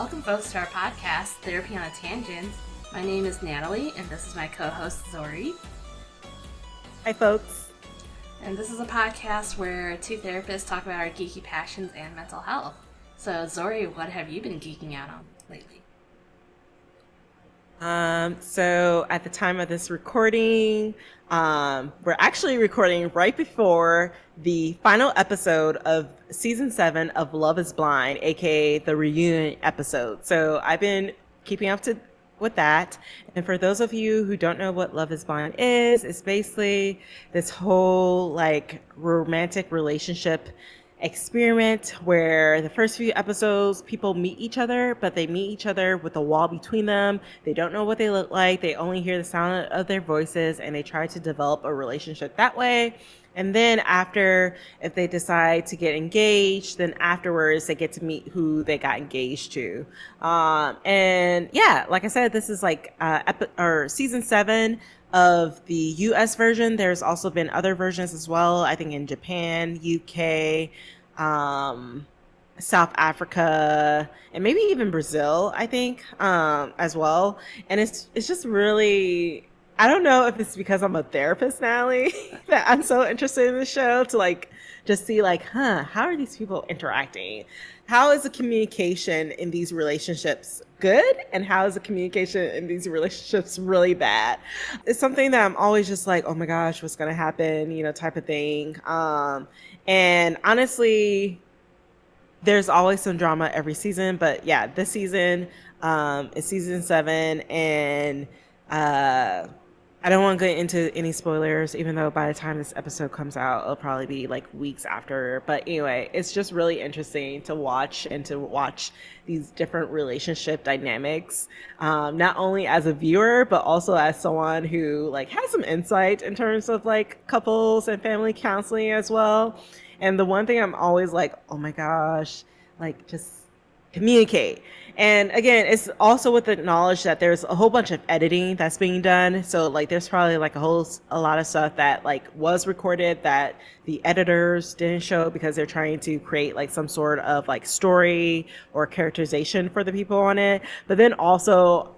Welcome, folks, to our podcast, Therapy on a Tangent. My name is Natalie, and this is my co-host, Zori. Hi, folks. And this is a podcast where two therapists talk about our geeky passions and mental health. So, Zori, what have you been geeking out on lately? So at the time of this recording, we're actually recording right before the final episode of season 7 of Love is Blind, aka the reunion episode. So I've been keeping up with that. And for those of you who don't know what Love is Blind is, it's basically this whole like romantic relationship experiment where the first few episodes people meet each other, but they meet each other with a wall between them. They don't know what they look like. They only hear the sound of their voices, and they try to develop a relationship that way. And then after, if they decide to get engaged, then afterwards they get to meet who they got engaged to. And yeah, like I said, this is like season 7 of the US version. There's also been other versions as well, I think in Japan, UK, South Africa, and maybe even Brazil, I think, as well. And it's just really, I don't know if it's because I'm a therapist now, that I'm so interested in the show to like just see like, how are these people interacting? How is the communication in these relationships good? And how is the communication in these relationships really bad? It's something that I'm always just like, oh my gosh, what's going to happen, type of thing. And honestly, there's always some drama every season, but yeah, this season is season 7, and I don't want to get into any spoilers, even though by the time this episode comes out, it'll probably be like weeks after. But anyway, it's just really interesting to watch these different relationship dynamics, not only as a viewer, but also as someone who like has some insight in terms of like couples and family counseling as well. And the one thing I'm always like, oh my gosh, like just communicate. And again, it's also with the knowledge that there's a whole bunch of editing that's being done. So like there's probably like a lot of stuff that like was recorded that the editors didn't show because they're trying to create like some sort of like story or characterization for the people on it. But then also,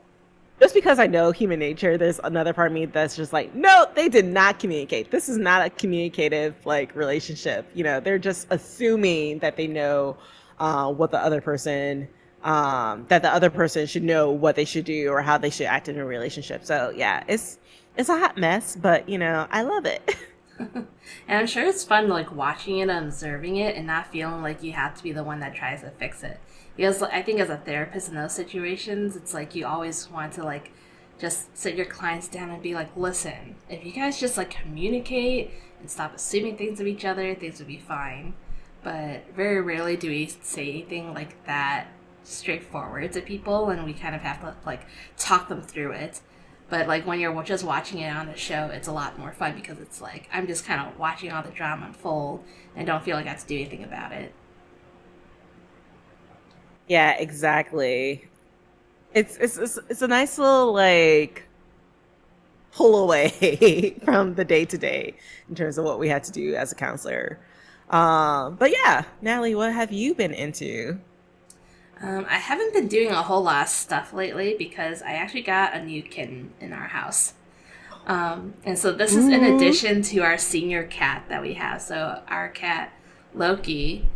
just because I know human nature, there's another part of me that's just like, no, they did not communicate. This is not a communicative like relationship. They're just assuming that they know what the other person, that the other person should know what they should do or how they should act in a relationship. So yeah, it's a hot mess, but I love it. And I'm sure it's fun like watching it and observing it and not feeling like you have to be the one that tries to fix it. Because I think as a therapist in those situations, it's like you always want to like just sit your clients down and be like, listen, if you guys just like communicate and stop assuming things of each other, things would be fine. But very rarely do we say anything like that straightforward to people, and we kind of have to like talk them through it. But like when you're just watching it on the show, it's a lot more fun because it's like I'm just kind of watching all the drama unfold and don't feel like I have to do anything about it. Yeah, exactly. It's a nice little like pull away from the day to day in terms of what we had to do as a counselor. But yeah, Natalie, what have you been into? I haven't been doing a whole lot of stuff lately because I actually got a new kitten in our house. And so this is in addition to our senior cat that we have. So our cat, Loki,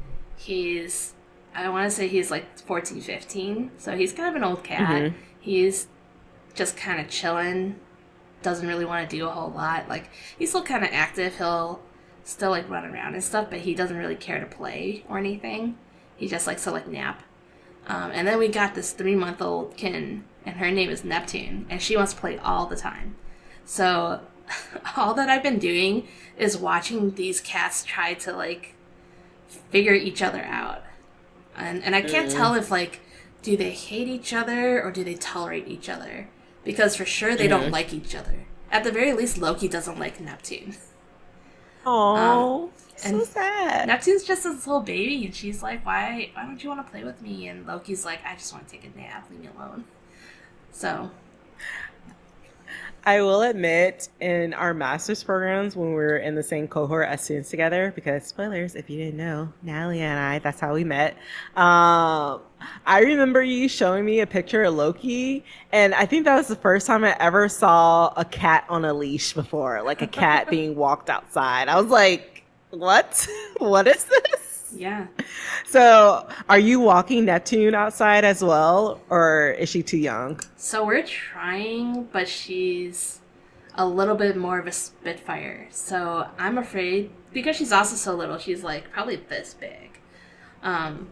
I want to say he's like 14, 15. So he's kind of an old cat. Mm-hmm. He's just kind of chilling, doesn't really want to do a whole lot. Like, he's still kind of active. He'll still like run around and stuff, but he doesn't really care to play or anything. He just likes to like nap. And then we got this 3-month-old kitten, and her name is Neptune, and she wants to play all the time. So all that I've been doing is watching these cats try to like figure each other out. And I can't tell if like, do they hate each other or do they tolerate each other? Because for sure they don't like each other. At the very least, Loki doesn't like Neptune. Oh, so sad. Neptune's just this little baby, and she's like, why don't you want to play with me? And Loki's like, I just want to take a nap, leave me alone. So I will admit, in our master's programs, when we were in the same cohort as students together, because spoilers, if you didn't know, Natalie and I, that's how we met. I remember you showing me a picture of Loki, and I think that was the first time I ever saw a cat on a leash before, like a cat being walked outside. I was like, what? What is this? Yeah. So, are you walking Neptune outside as well, or is she too young? So we're trying, but she's a little bit more of a spitfire. So I'm afraid because she's also so little. She's like probably this big. Um,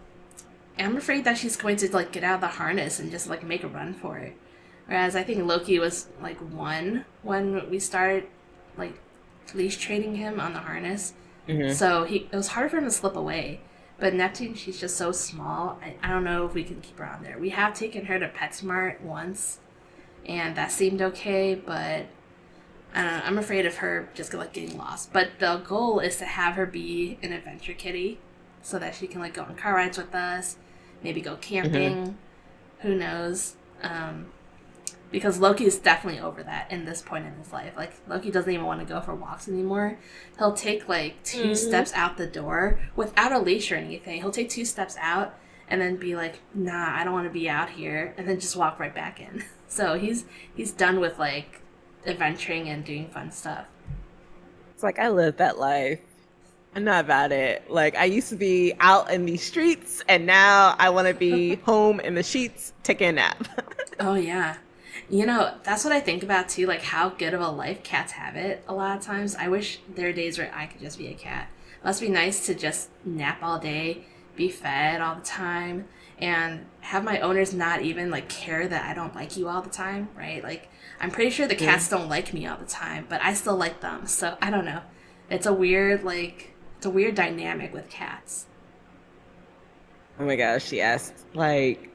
I'm afraid that she's going to like get out of the harness and just like make a run for it. Whereas I think Loki was like one when we started like leash training him on the harness. Hmm. So it was hard for him to slip away. But Neptune, she's just so small. I don't know if we can keep her on there. We have taken her to PetSmart once, and that seemed okay. But I don't know. I'm afraid of her just like getting lost. But the goal is to have her be an adventure kitty, so that she can like go on car rides with us, maybe go Hmm. camping. Who knows? Because Loki is definitely over that in this point in his life. Like Loki doesn't even want to go for walks anymore. He'll take like two Hmm. steps out the door without a leash or anything. He'll take two steps out and then be like, "Nah, I don't want to be out here," and then just walk right back in. So he's done with like adventuring and doing fun stuff. It's like I lived that life. I'm not about it. Like I used to be out in these streets, and now I want to be home in the sheets taking a nap. Oh yeah. You know, that's what I think about too, like how good of a life cats have it a lot of times. I wish there are days where I could just be a cat. It must be nice to just nap all day, be fed all the time, and have my owners not even like care that I don't like you all the time, right? Like I'm pretty sure the Mm. cats don't like me all the time, but I still like them. So I don't know. It's a weird it's a weird dynamic with cats. Oh my gosh, yes. Like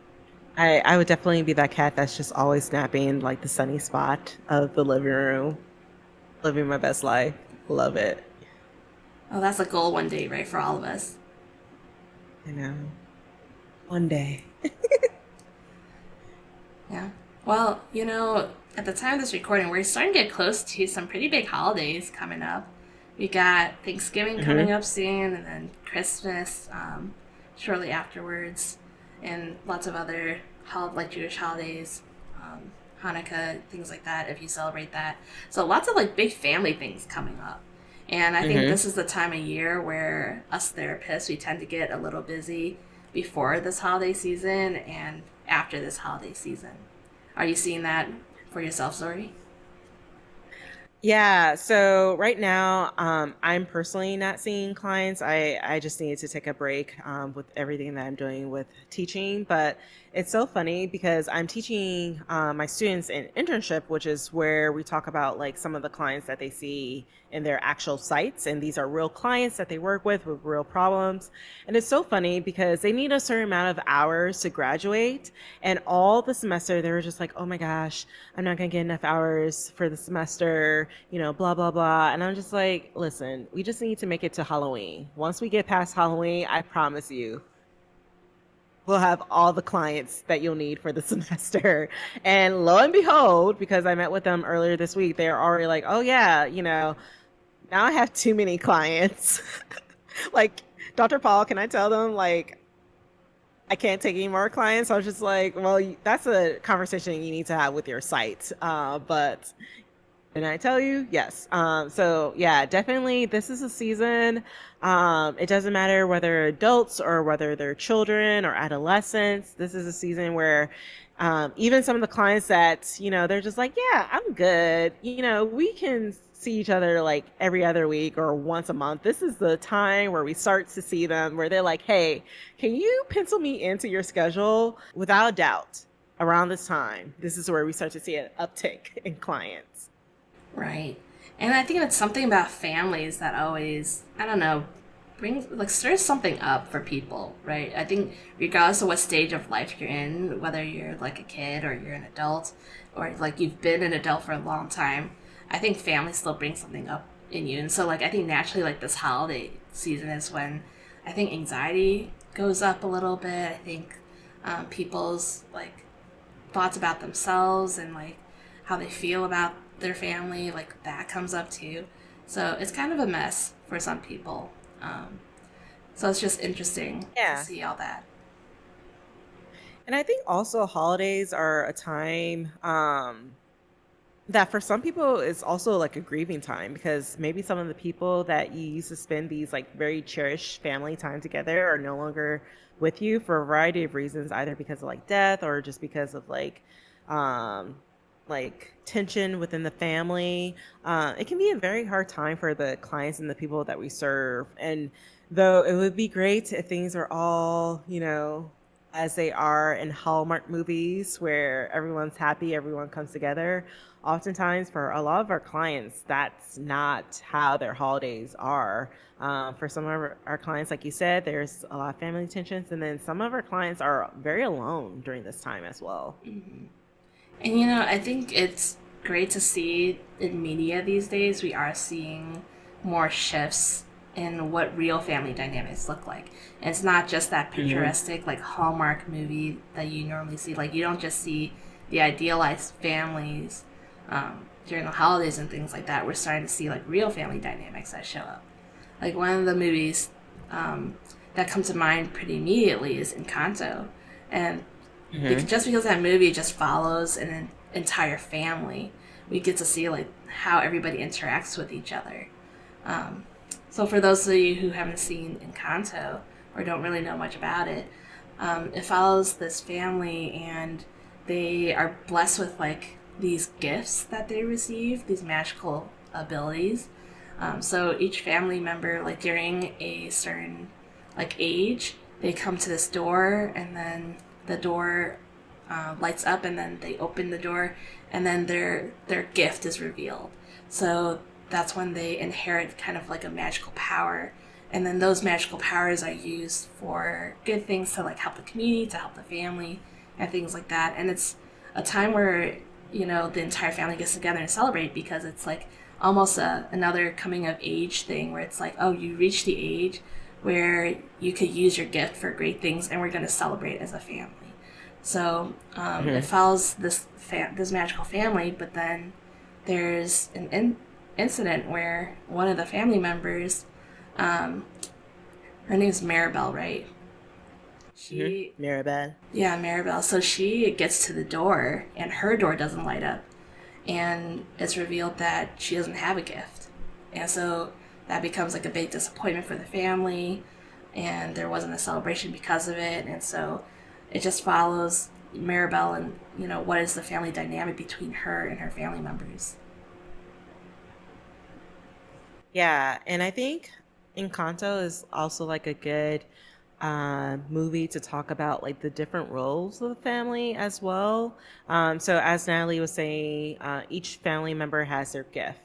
I would definitely be that cat that's just always napping like the sunny spot of the living room, living my best life. Love it. Oh, that's a goal one day, right, for all of us. You know, one day. Yeah. Well, at the time of this recording, we're starting to get close to some pretty big holidays coming up. We got Thanksgiving coming Hmm. up soon, and then Christmas shortly afterwards, and lots of other like Jewish holidays, Hanukkah, things like that. If you celebrate that, so lots of like big family things coming up. And I think Hmm. this is the time of year where us therapists we tend to get a little busy before this holiday season and after this holiday season. Are you seeing that for yourself, Zori? Yeah, so right now, I'm personally not seeing clients. I just needed to take a break with everything that I'm doing with teaching. But it's so funny because I'm teaching my students an internship, which is where we talk about like some of the clients that they see in their actual sites. And these are real clients that they work with real problems. And it's so funny because they need a certain amount of hours to graduate. And all the semester, they were just like, oh my gosh, I'm not going to get enough hours for the semester, blah, blah, blah. And I'm just like, listen, we just need to make it to Halloween. Once we get past Halloween, I promise you, we'll have all the clients that you'll need for the semester. And lo and behold, because I met with them earlier this week, they're already like, oh, yeah, now I have too many clients. Like, Dr. Paul, can I tell them, like, I can't take any more clients? I was just like, well, that's a conversation you need to have with your site. But and I tell you, yes. So yeah, definitely this is a season. It doesn't matter whether adults or whether they're children or adolescents. This is a season where even some of the clients that, they're just like, yeah, I'm good. We can see each other like every other week or once a month. This is the time where we start to see them where they're like, hey, can you pencil me into your schedule? Without doubt, around this time, this is where we start to see an uptick in clients. Right. And I think it's something about families that always, I don't know, brings like stirs something up for people, right? I think regardless of what stage of life you're in, whether you're like a kid or you're an adult or like you've been an adult for a long time, I think family still brings something up in you. And so like I think naturally like this holiday season is when I think anxiety goes up a little bit. I think people's like thoughts about themselves and like how they feel about their family, like that comes up too. So it's kind of a mess for some people. Um, so it's just interesting to Yeah. see all that. And I think also holidays are a time that for some people is also like a grieving time because maybe some of the people that you used to spend these like very cherished family time together are no longer with you for a variety of reasons, either because of like death or just because of um like tension within the family. It can be a very hard time for the clients and the people that we serve. And though it would be great if things are all, as they are in Hallmark movies where everyone's happy, everyone comes together. Oftentimes, for a lot of our clients, that's not how their holidays are. For some of our clients, like you said, there's a lot of family tensions, and then some of our clients are very alone during this time as well. And I think it's great to see in media these days, we are seeing more shifts in what real family dynamics look like. And it's not just that Hmm. picturesque, like Hallmark movie that you normally see. Like, you don't just see the idealized families during the holidays and things like that. We're starting to see like real family dynamics that show up. Like, one of the movies um, that come to mind pretty immediately is Encanto. And Hmm. just because that movie just follows an entire family, we get to see like how everybody interacts with each other. Um, so for those of you who haven't seen Encanto or don't really know much about it, it follows this family and they are blessed with like these gifts that they receive, these magical abilities. So each family member, like during a certain like age, they come to this door and then the door lights up and then they open the door and then their gift is revealed. So that's when they inherit kind of like a magical power, and then those magical powers are used for good things to like help the community, to help the family, and things like that. And it's a time where the entire family gets together and celebrate because it's like almost another coming of age thing where it's like, oh, you reach the age where you could use your gift for great things and we're going to celebrate as a family. So it Hmm. follows this magical family, but then there's an incident where one of the family members, um, her name's Maribel, right? Hmm. She, Mirabelle. yeah, Maribel. So she gets to the door, and her door doesn't light up, and it's revealed that she doesn't have a gift, and so that becomes like a big disappointment for the family, and there wasn't a celebration because of it, and so it just follows Maribel and what is the family dynamic between her and her family members. Yeah, and I think Encanto is also like a good movie to talk about like the different roles of the family as well. So as Natalie was saying, each family member has their gift.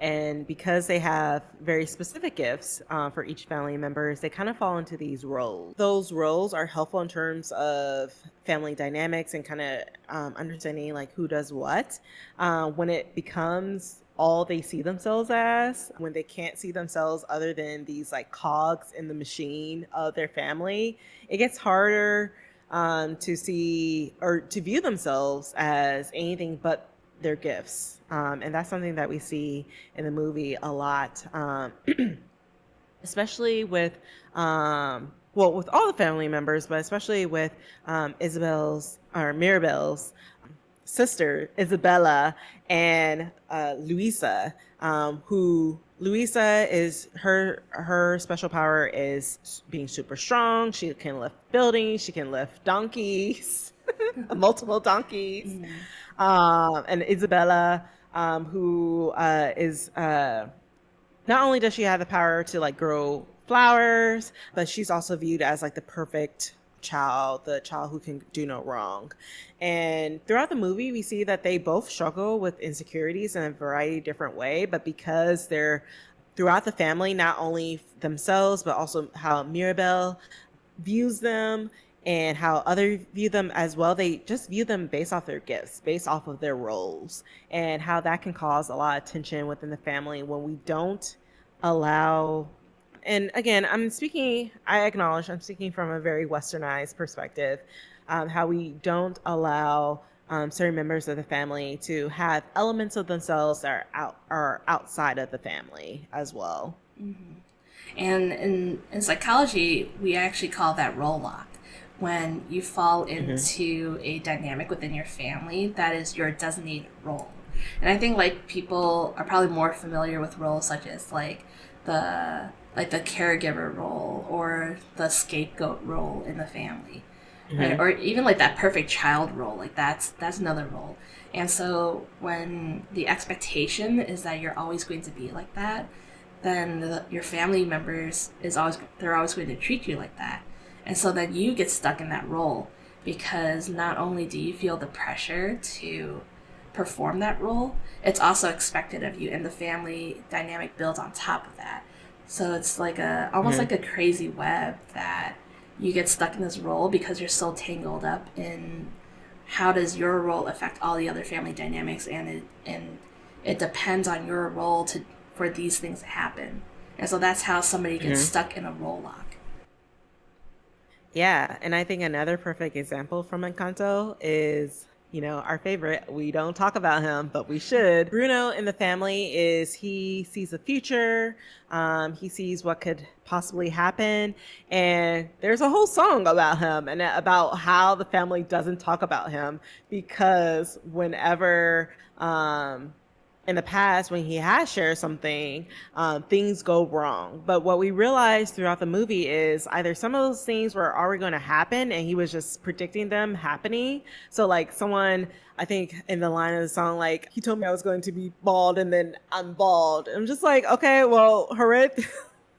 And because they have very specific gifts for each family members, they kind of fall into these roles. Those roles are helpful in terms of family dynamics and kind of understanding like who does what. When it becomes all they see themselves as, when they can't see themselves other than these like cogs in the machine of their family, it gets harder to see or to view themselves as anything but their gifts. And that's something that we see in the movie a lot, especially with, well, with all the family members, but especially with Isabel's or Mirabelle's sister Isabella and Luisa, who Luisa is her special power is being super strong. She can lift buildings. She can lift donkeys, multiple donkeys. Mm-hmm. And Isabella, who is not only does she have the power to like grow flowers, but she's also viewed as like the perfect child, the child who can do no wrong. And throughout the movie, we see that they both struggle with insecurities in a variety of different way, but because they're throughout the family, not only themselves, but also how Mirabelle views them and how others view them as well. They just view them based off their gifts, based off of their roles, and how that can cause a lot of tension within the family when we don't allow. And again, I acknowledge I'm speaking from a very westernized perspective, how we don't allow certain members of the family to have elements of themselves that are outside of the family as well. And in psychology, we actually call that role lock. When you fall Hmm. into a dynamic within your family, that is your designated role. And I think like people are probably more familiar with roles such as the caregiver role or the scapegoat role in the family, right? Hmm. Or even like that perfect child role, like that's another role. And so when the expectation is that you're always going to be like that, then your family members is always they're always going to treat you like that, and so then you get stuck in that role because not only do you feel the pressure to perform that role, it's also expected of you, and the family dynamic builds on top of that. So it's like a almost Hmm. like a crazy web that you get stuck in this role because you're so tangled up in how does your role affect all the other family dynamics, and it depends on your role to for these things to happen. And so that's how somebody gets Hmm. stuck in a role lock. Yeah, and I think another perfect example from Encanto is, our favorite. We don't talk about him, but we should. Bruno in the family is he sees the future. He sees what could possibly happen, and there's a whole song about him and about how the family doesn't talk about him because whenever in the past when he has shared something, things go wrong. But what we realize throughout the movie is either some of those things were already going to happen and he was just predicting them happening. So like someone, I think in the line of the song, like he told me I was going to be bald and then I'm bald. I'm just like, okay, well, Harit,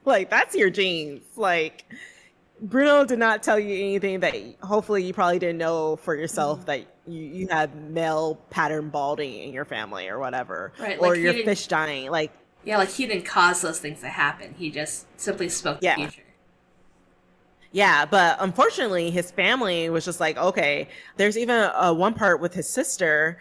like that's your genes. Like Bruno did not tell you anything that hopefully you probably didn't know for yourself, that you had male pattern balding in your family or whatever, Right, like or he your didn't fish dying. Like, yeah, like he didn't cause those things to happen. He just simply spoke the yeah. future. Yeah, but unfortunately, his family was just like, okay. There's even one part with his sister,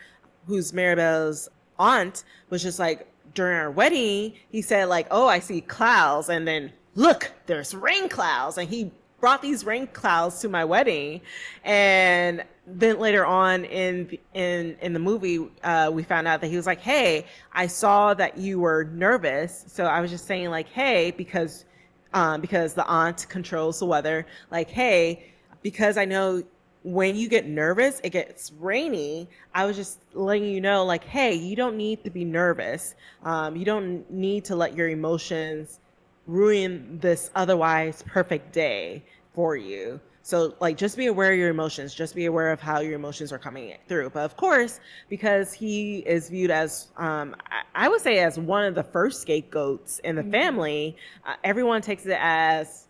who's Maribel's aunt, was just like, during our wedding, he said, like, oh, I see clouds. And then, look, there's rain clouds. And he brought these rain clouds to my wedding. And then later on in the movie, we found out that he was like, hey, I saw that you were nervous. So I was just saying, like, hey, because the aunt controls the weather. Like, hey, because I know when you get nervous, it gets rainy. I was just letting you know, like, hey, you don't need to be nervous. You don't need to let your emotions ruin this otherwise perfect day for you. So, like, just be aware of your emotions. Just be aware of how your emotions are coming through. But of course, because he is viewed as, I would say, as one of the first scapegoats in the family, everyone takes it as,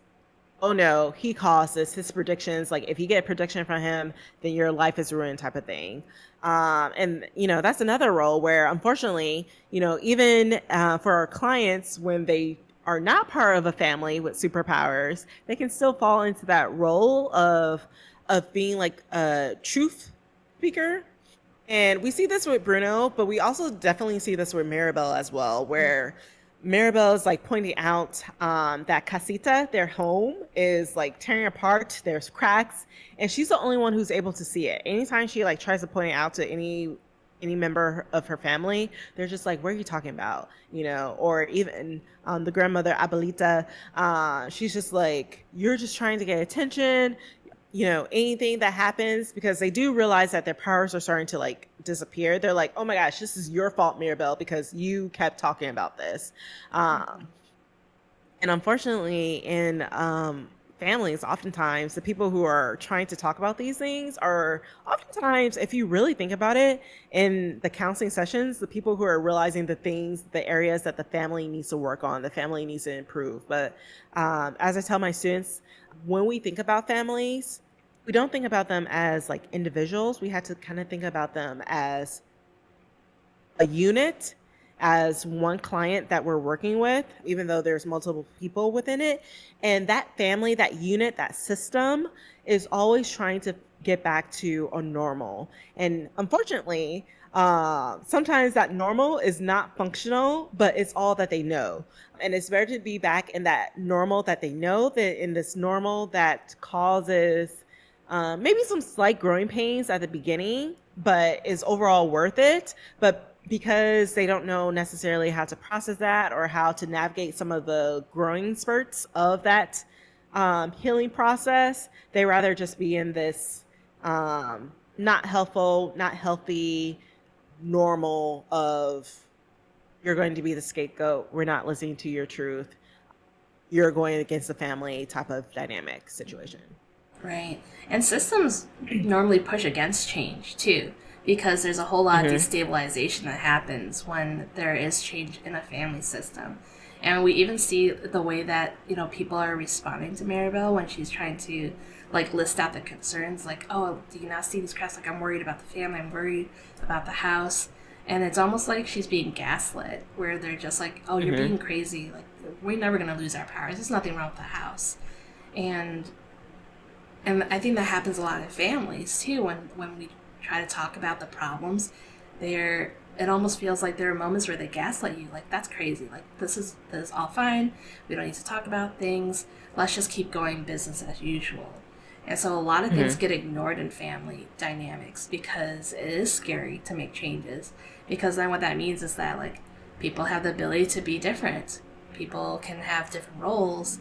oh no, he caused this. His predictions, like if you get a prediction from him, then your life is ruined, type of thing. And that's another role where, unfortunately, even for our clients, when they are not part of a family with superpowers, they can still fall into that role of being like a truth speaker. And we see this with Bruno, but we also definitely see this with Maribel as well, where Maribel is like pointing out that Casita, their home, is like tearing apart. There's cracks, and she's the only one who's able to see it. Anytime she like tries to point it out to any member of her family, they're just like, "What are you talking about?" Or even the grandmother Abuelita, she's just like, "You're just trying to get attention." Anything that happens, because they do realize that their powers are starting to like disappear. They're like, oh my gosh, this is your fault, Mirabelle, because you kept talking about this. Um, and unfortunately, in families, oftentimes the people who are trying to talk about these things are oftentimes, if you really think about it, in the counseling sessions, the people who are realizing the areas that the family needs to work on, the family needs to improve. But as I tell my students, when we think about families, we don't think about them as like individuals. We had to kind of think about them as a unit, as one client that we're working with, even though there's multiple people within it. And that family, that unit, that system is always trying to get back to a normal. And unfortunately, sometimes that normal is not functional, but it's all that they know. And it's better to be back in that normal that they know, than in this normal that causes maybe some slight growing pains at the beginning, but is overall worth it. But because they don't know necessarily how to process that or how to navigate some of the growing spurts of that healing process, they rather just be in this not helpful, not healthy, normal of you're going to be the scapegoat. We're not listening to your truth. You're going against the family type of dynamic situation. Right. And systems normally push against change too, because there's a whole lot of Mm-hmm. destabilization that happens when there is change in a family system. And we even see the way that, people are responding to Maribel when she's trying to like list out the concerns, like, oh, do you not see these cracks? Like, I'm worried about the family, I'm worried about the house. And it's almost like she's being gaslit, where they're just like, oh, you're Mm-hmm. being crazy. Like, we're never going to lose our powers. There's nothing wrong with the house. And and I think that happens a lot in families too. When we try to talk about the problems, there it almost feels like there are moments where they gaslight you. Like, that's crazy. Like, this is all fine. We don't need to talk about things. Let's just keep going business as usual. And so a lot of things Mm-hmm. get ignored in family dynamics because it is scary to make changes. Because then what that means is that, like, people have the ability to be different. People can have different roles.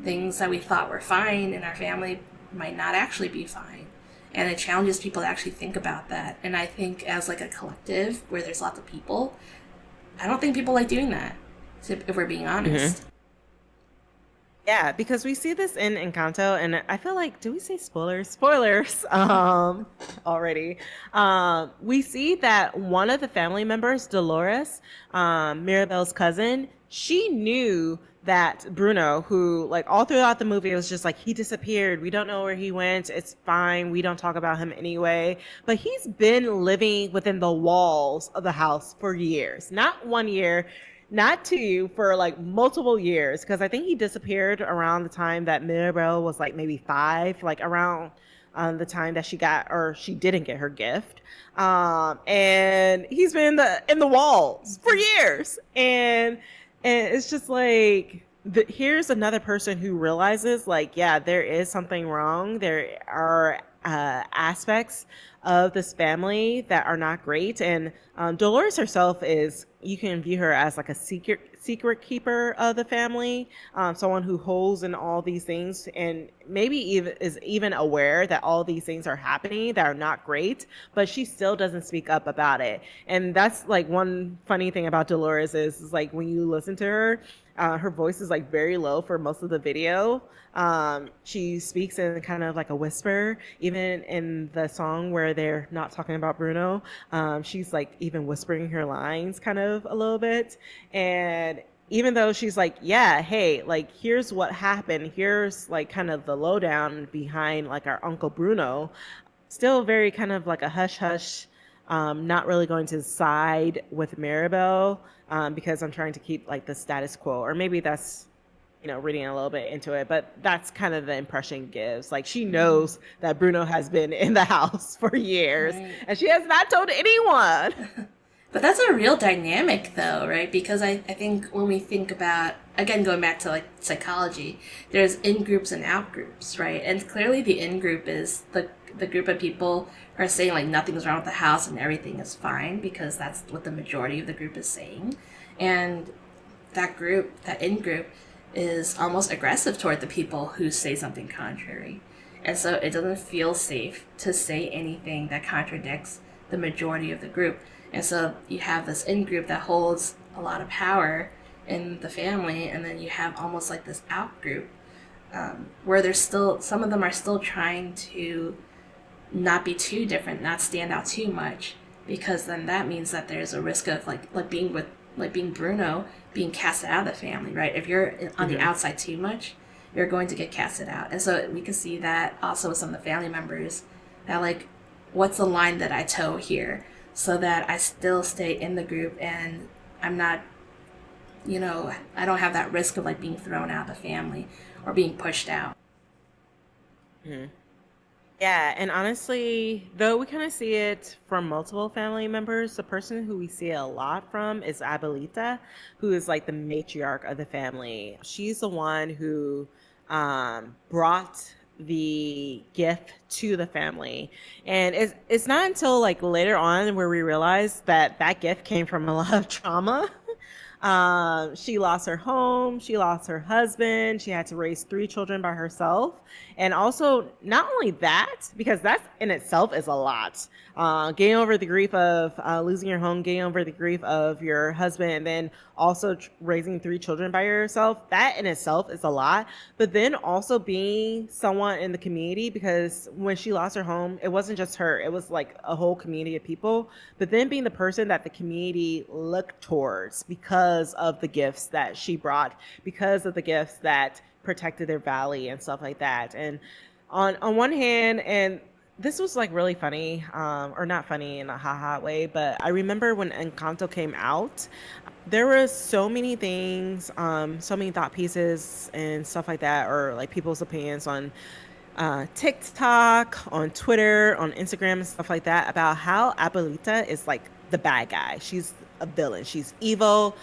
Things that we thought were fine in our family might not actually be fine. And it challenges people to actually think about that. And I think as like a collective where there's lots of people, I don't think people like doing that, if we're being Mm-hmm. honest. Yeah, because we see this in Encanto, and I feel like, do we say spoilers? Spoilers, already. We see that one of the family members, Dolores, Mirabel's cousin, she knew that Bruno, who, like, all throughout the movie, it was just like, he disappeared. We don't know where he went. It's fine. We don't talk about him anyway. But he's been living within the walls of the house for years, not 1 year, not to you for like multiple years, because I think he disappeared around the time that Mirabel was like maybe 5, like around the time that she got or she didn't get her gift. And he's been in the walls for years, and it's just like here's another person who realizes, like, yeah, there is something wrong. There are aspects of this family that are not great. And Dolores herself is, you can view her as like a secret keeper of the family, someone who holds in all these things and maybe even is even aware that all these things are happening that are not great, but she still doesn't speak up about it. And that's like one funny thing about Dolores is like when you listen to her, her voice is like very low for most of the video. She speaks in kind of like a whisper. Even in the song where they're not talking about Bruno, she's like even whispering her lines kind of a little bit. And even though she's like, yeah, hey, like, here's what happened. Here's like kind of the lowdown behind like our Uncle Bruno, still very kind of like a hush hush, not really going to side with Maribel, because I'm trying to keep like the status quo. Or maybe that's, reading a little bit into it, but that's kind of the impression gives. Like, she Mm-hmm. knows that Bruno has been in the house for years Right. and she has not told anyone. But that's a real dynamic, though, right? Because I think when we think about, again, going back to like psychology, there's in groups and out groups, right? And clearly the in group is the group of people who are saying like nothing's wrong with the house and everything is fine, because that's what the majority of the group is saying. And that group, that in group, is almost aggressive toward the people who say something contrary. And so it doesn't feel safe to say anything that contradicts the majority of the group. And so you have this in group that holds a lot of power in the family, and then you have almost like this out group, where there's still, some of them are still trying to not be too different, not stand out too much, because then that means that there's a risk of being Bruno, being casted out of the family, right? If you're on the Hmm. outside too much, you're going to get casted out. And so we can see that also with some of the family members, that like, what's the line that I toe here so that I still stay in the group and I'm not, I don't have that risk of like being thrown out of the family or being pushed out. Hmm. Yeah, and honestly, though we kind of see it from multiple family members, the person who we see it a lot from is Abuelita, who is like the matriarch of the family. She's the one who brought the gift to the family. And it's not until like later on where we realize that that gift came from a lot of trauma. She lost her home, she lost her husband, she had to raise three children by herself. And also, not only that, because that in itself is a lot. Getting over the grief of losing your home, getting over the grief of your husband, and then also raising three children by yourself, that in itself is a lot. But then also being someone in the community, because when she lost her home, it wasn't just her, it was like a whole community of people. But then being the person that the community looked towards because of the gifts that she brought, because of the gifts that protected their valley and stuff like that. And on one hand, and this was like really funny, or not funny in a haha way, but I remember when Encanto came out, there were so many things, so many thought pieces and stuff like that, or like people's opinions on TikTok, on Twitter, on Instagram, and stuff like that about how Abuelita is like the bad guy. She's a villain. She's evil.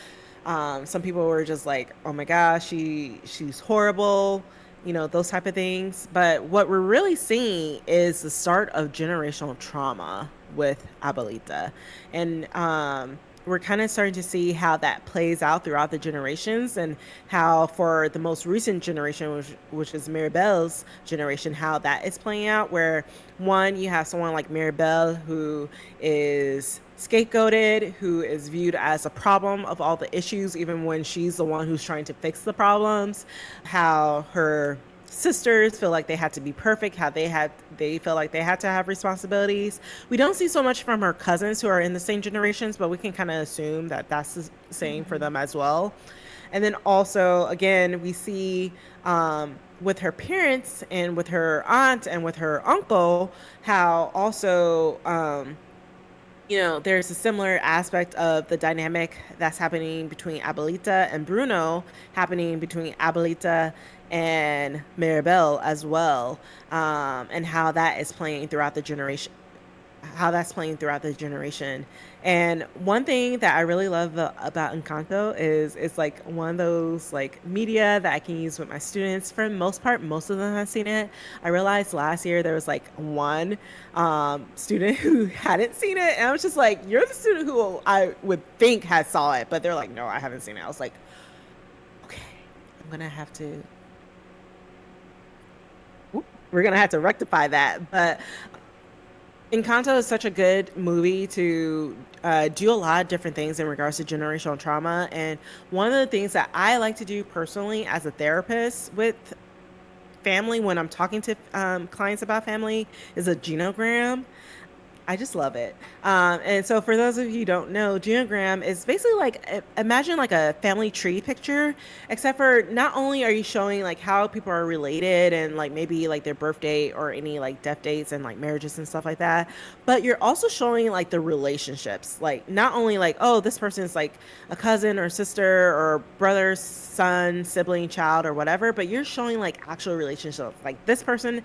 Some people were just like, "Oh my gosh, she's horrible," those type of things. But what we're really seeing is the start of generational trauma with Abuelita, and we're kind of starting to see how that plays out throughout the generations, and how for the most recent generation, which is Mirabel's generation, how that is playing out, where one, you have someone like Mirabel who is scapegoated, who is viewed as a problem of all the issues, even when she's the one who's trying to fix the problems, how her sisters feel like they had to be perfect, how they feel like they had to have responsibilities. We don't see so much from her cousins who are in the same generations, but we can kind of assume that that's the same for them as well. And then also, again, we see with her parents and with her aunt and with her uncle, how also there's a similar aspect of the dynamic that's happening between Abuelita and Bruno, happening between Abuelita and Mirabel as well, and how that is playing throughout the generation, how that's playing throughout the generation. And one thing that I really love about Encanto is it's like one of those like media that I can use with my students. For the most part, most of them have seen it. I realized last year there was like one student who hadn't seen it, and I was just like, "You're the student who I would think had saw it," but they're like, "No, I haven't seen it." I was like, "Okay, I'm gonna have to." We're gonna have to rectify that, but Encanto is such a good movie to do a lot of different things in regards to generational trauma. And one of the things that I like to do personally as a therapist with family when I'm talking to clients about family is a genogram. I just love it. And so, for those of you who don't know, genogram is basically like imagine like a family tree picture, except for not only are you showing like how people are related and like maybe like their birth date or any like death dates and like marriages and stuff like that, but you're also showing like the relationships. Like, not only like, oh, this person is like a cousin or sister or brother, son, sibling, child, or whatever, but you're showing like actual relationships. Like, this person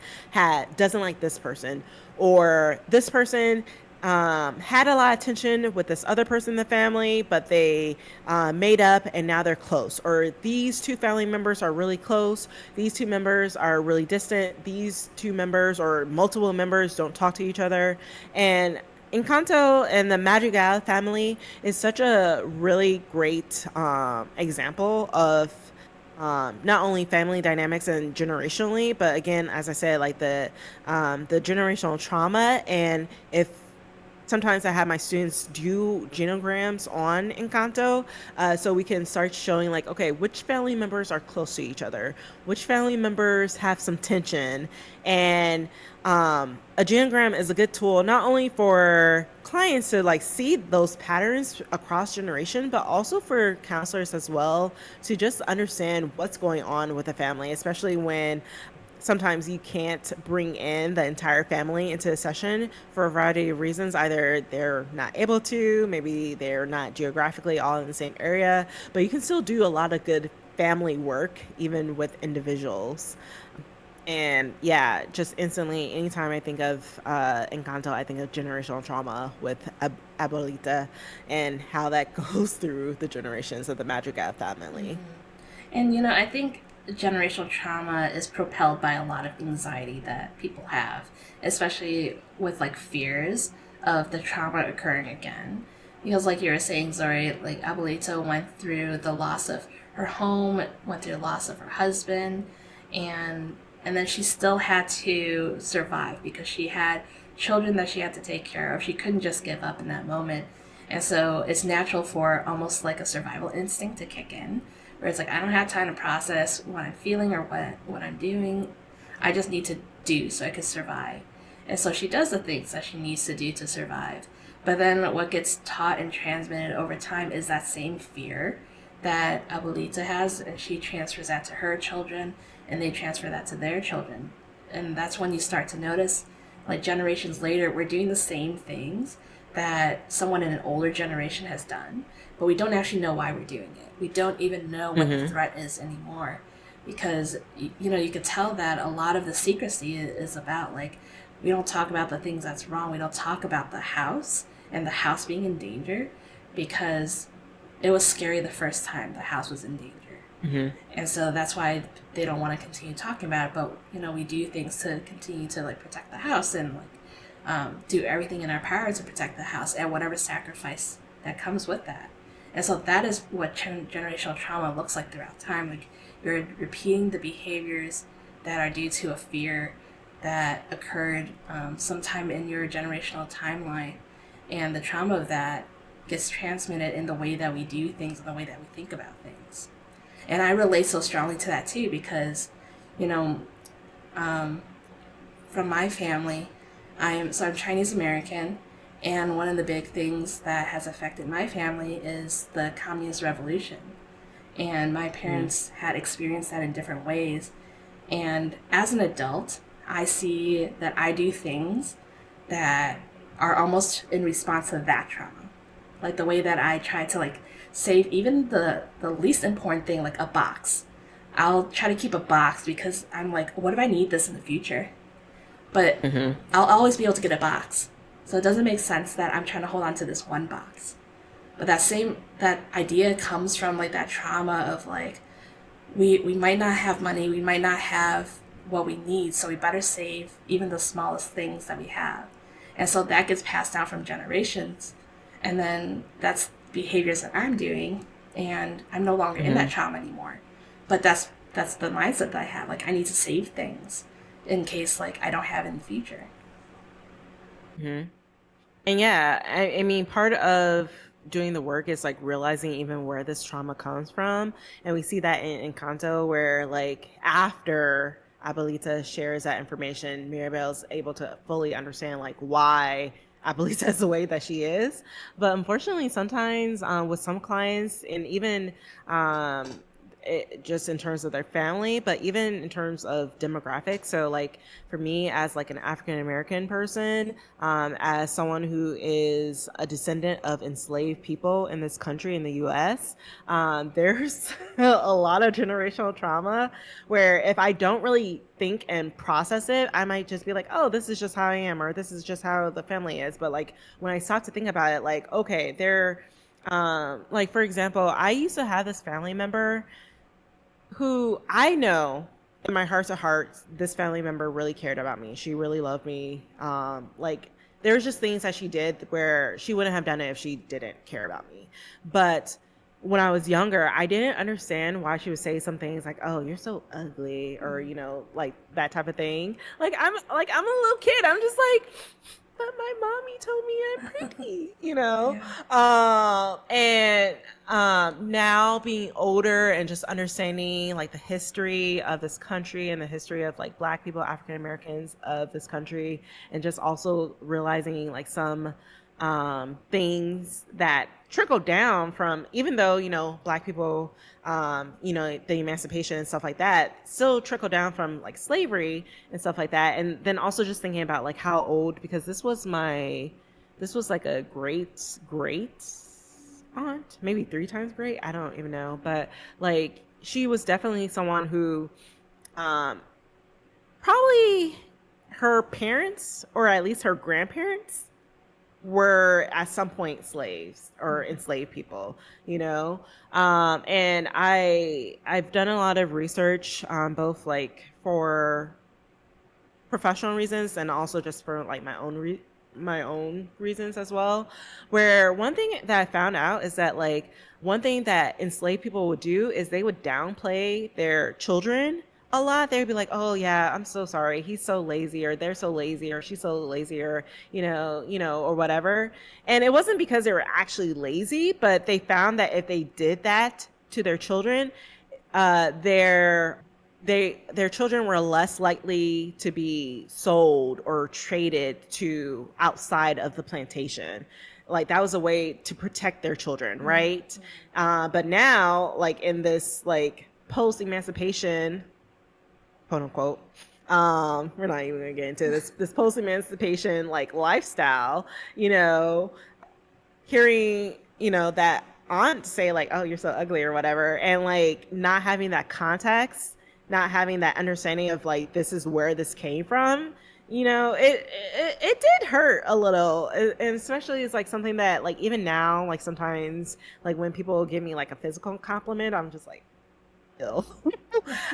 doesn't like this person, or this person had a lot of tension with this other person in the family, but they made up and now they're close. Or these two family members are really close. These two members are really distant. These two members or multiple members don't talk to each other. And Encanto and the Madrigal family is such a really great example of not only family dynamics and generationally, but again, as I said, like the generational trauma. And if sometimes I have my students do genograms on Encanto, so we can start showing like, okay, which family members are close to each other, which family members have some tension, and a genogram is a good tool not only for clients to like see those patterns across generation, but also for counselors as well to just understand what's going on with a family, especially when sometimes you can't bring in the entire family into a session for a variety of reasons. Either they're not able to, maybe they're not geographically all in the same area, but you can still do a lot of good family work even with individuals. And yeah, just instantly, anytime I think of Encanto, I think of generational trauma with Abuelita and how that goes through the generations of the Madrigal family. And I think generational trauma is propelled by a lot of anxiety that people have, especially with like fears of the trauma occurring again. Because, like you were saying, Zori, like Abuelito went through the loss of her home, went through the loss of her husband, and and then she still had to survive because she had children that she had to take care of. She couldn't just give up in that moment. And so it's natural for almost like a survival instinct to kick in, where it's like, I don't have time to process what I'm feeling or what I'm doing. I just need to do so I can survive. And so she does the things that she needs to do to survive. But then what gets taught and transmitted over time is that same fear that Abuelita has, and she transfers that to her children, and they transfer that to their children. And that's when you start to notice, like generations later, we're doing the same things that someone in an older generation has done, but we don't actually know why we're doing it. We don't even know what the threat is anymore, because you could tell that a lot of the secrecy is about, like, we don't talk about the things that's wrong. We don't talk about the house and the house being in danger because it was scary the first time the house was in danger. And so that's why they don't want to continue talking about it. But we do things to continue to like protect the house and like do everything in our power to protect the house at whatever sacrifice that comes with that. And so that is what generational trauma looks like throughout time. Like, you're repeating the behaviors that are due to a fear that occurred sometime in your generational timeline, and the trauma of that gets transmitted in the way that we do things and the way that we think about things. And I relate so strongly to that too because, you know, from my family, I'm Chinese American, and one of the big things that has affected my family is the Communist Revolution. And my parents had experienced that in different ways. And as an adult, I see that I do things that are almost in response to that trauma. Like the way that I try to like save even the least important thing, like a box. I'll try to keep a box because I'm like, what if I need this in the future? But I'll always be able to get a box. So it doesn't make sense that I'm trying to hold on to this one box. But that idea comes from like that trauma of like, we might not have money, we might not have what we need, so we better save even the smallest things that we have. And so that gets passed down from generations. And then that's behaviors that I'm doing, and I'm no longer in that trauma anymore. But that's the mindset that I have. Like, I need to save things in case like I don't have it in the future. And yeah, I mean, part of doing the work is like realizing even where this trauma comes from. And we see that in Encanto, where like after Abuelita shares that information, Mirabel's able to fully understand like why Abuelita is the way that she is. But unfortunately, sometimes with some clients, and even just in terms of their family, but even in terms of demographics. So like for me as like an African American person, as someone who is a descendant of enslaved people in this country, in the US, there's a lot of generational trauma where if I don't really think and process it, I might just be like, oh, this is just how I am, or this is just how the family is. But like when I stop to think about it, like, okay, they're like for example, I used to have this family member who I know in my heart to heart, this family member really cared about me. She really loved me. Like there's just things that she did where she wouldn't have done it if she didn't care about me. But when I was younger, I didn't understand why she would say some things like, "Oh, you're so ugly," or like that type of thing. I'm a little kid. I'm just like, but my mommy told me I'm pretty, Yeah. And now being older and just understanding like the history of this country and the history of like Black people, African Americans of this country, and just also realizing like some things that trickle down from, even though Black people, the emancipation and stuff like that still trickle down from like slavery and stuff like that. And then also just thinking about like how old, because this was like a great aunt, maybe 3 times great, I don't even know, but like she was definitely someone who probably her parents, or at least her grandparents, were at some point slaves or enslaved people, you know. And I've done a lot of research, both like for professional reasons and also just for like my own reasons as well. Where one thing that I found out is that like one thing that enslaved people would do is they would downplay their children a lot. They would be like, "Oh yeah, I'm so sorry. He's so lazy, or they're so lazy, or she's so lazy, or or whatever." And it wasn't because they were actually lazy, but they found that if they did that to their children, their children were less likely to be sold or traded to outside of the plantation. Like that was a way to protect their children, right? But now, like in this like post emancipation, quote unquote, we're not even gonna get into this post emancipation like lifestyle, you know, hearing, that aunt say like, "Oh, you're so ugly" or whatever, and like not having that context, not having that understanding of like this is where this came from, it did hurt a little. And especially it's like something that like even now, like sometimes like when people give me like a physical compliment, I'm just like, ill.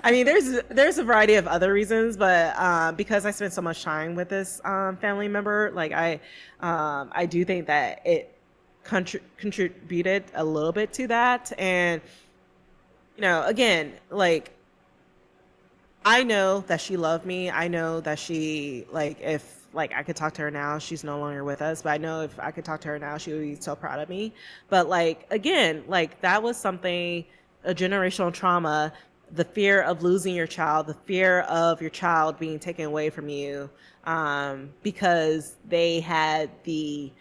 I mean, there's a variety of other reasons, but because I spent so much time with this family member, like I do think that it contributed a little bit to that. And again, like I know that she loved me. I know that she like if like I could talk to her now, she's no longer with us, but I know if I could talk to her now, she would be so proud of me. But like again, like that was something, a generational trauma, the fear of losing your child, the fear of your child being taken away from you, because they had the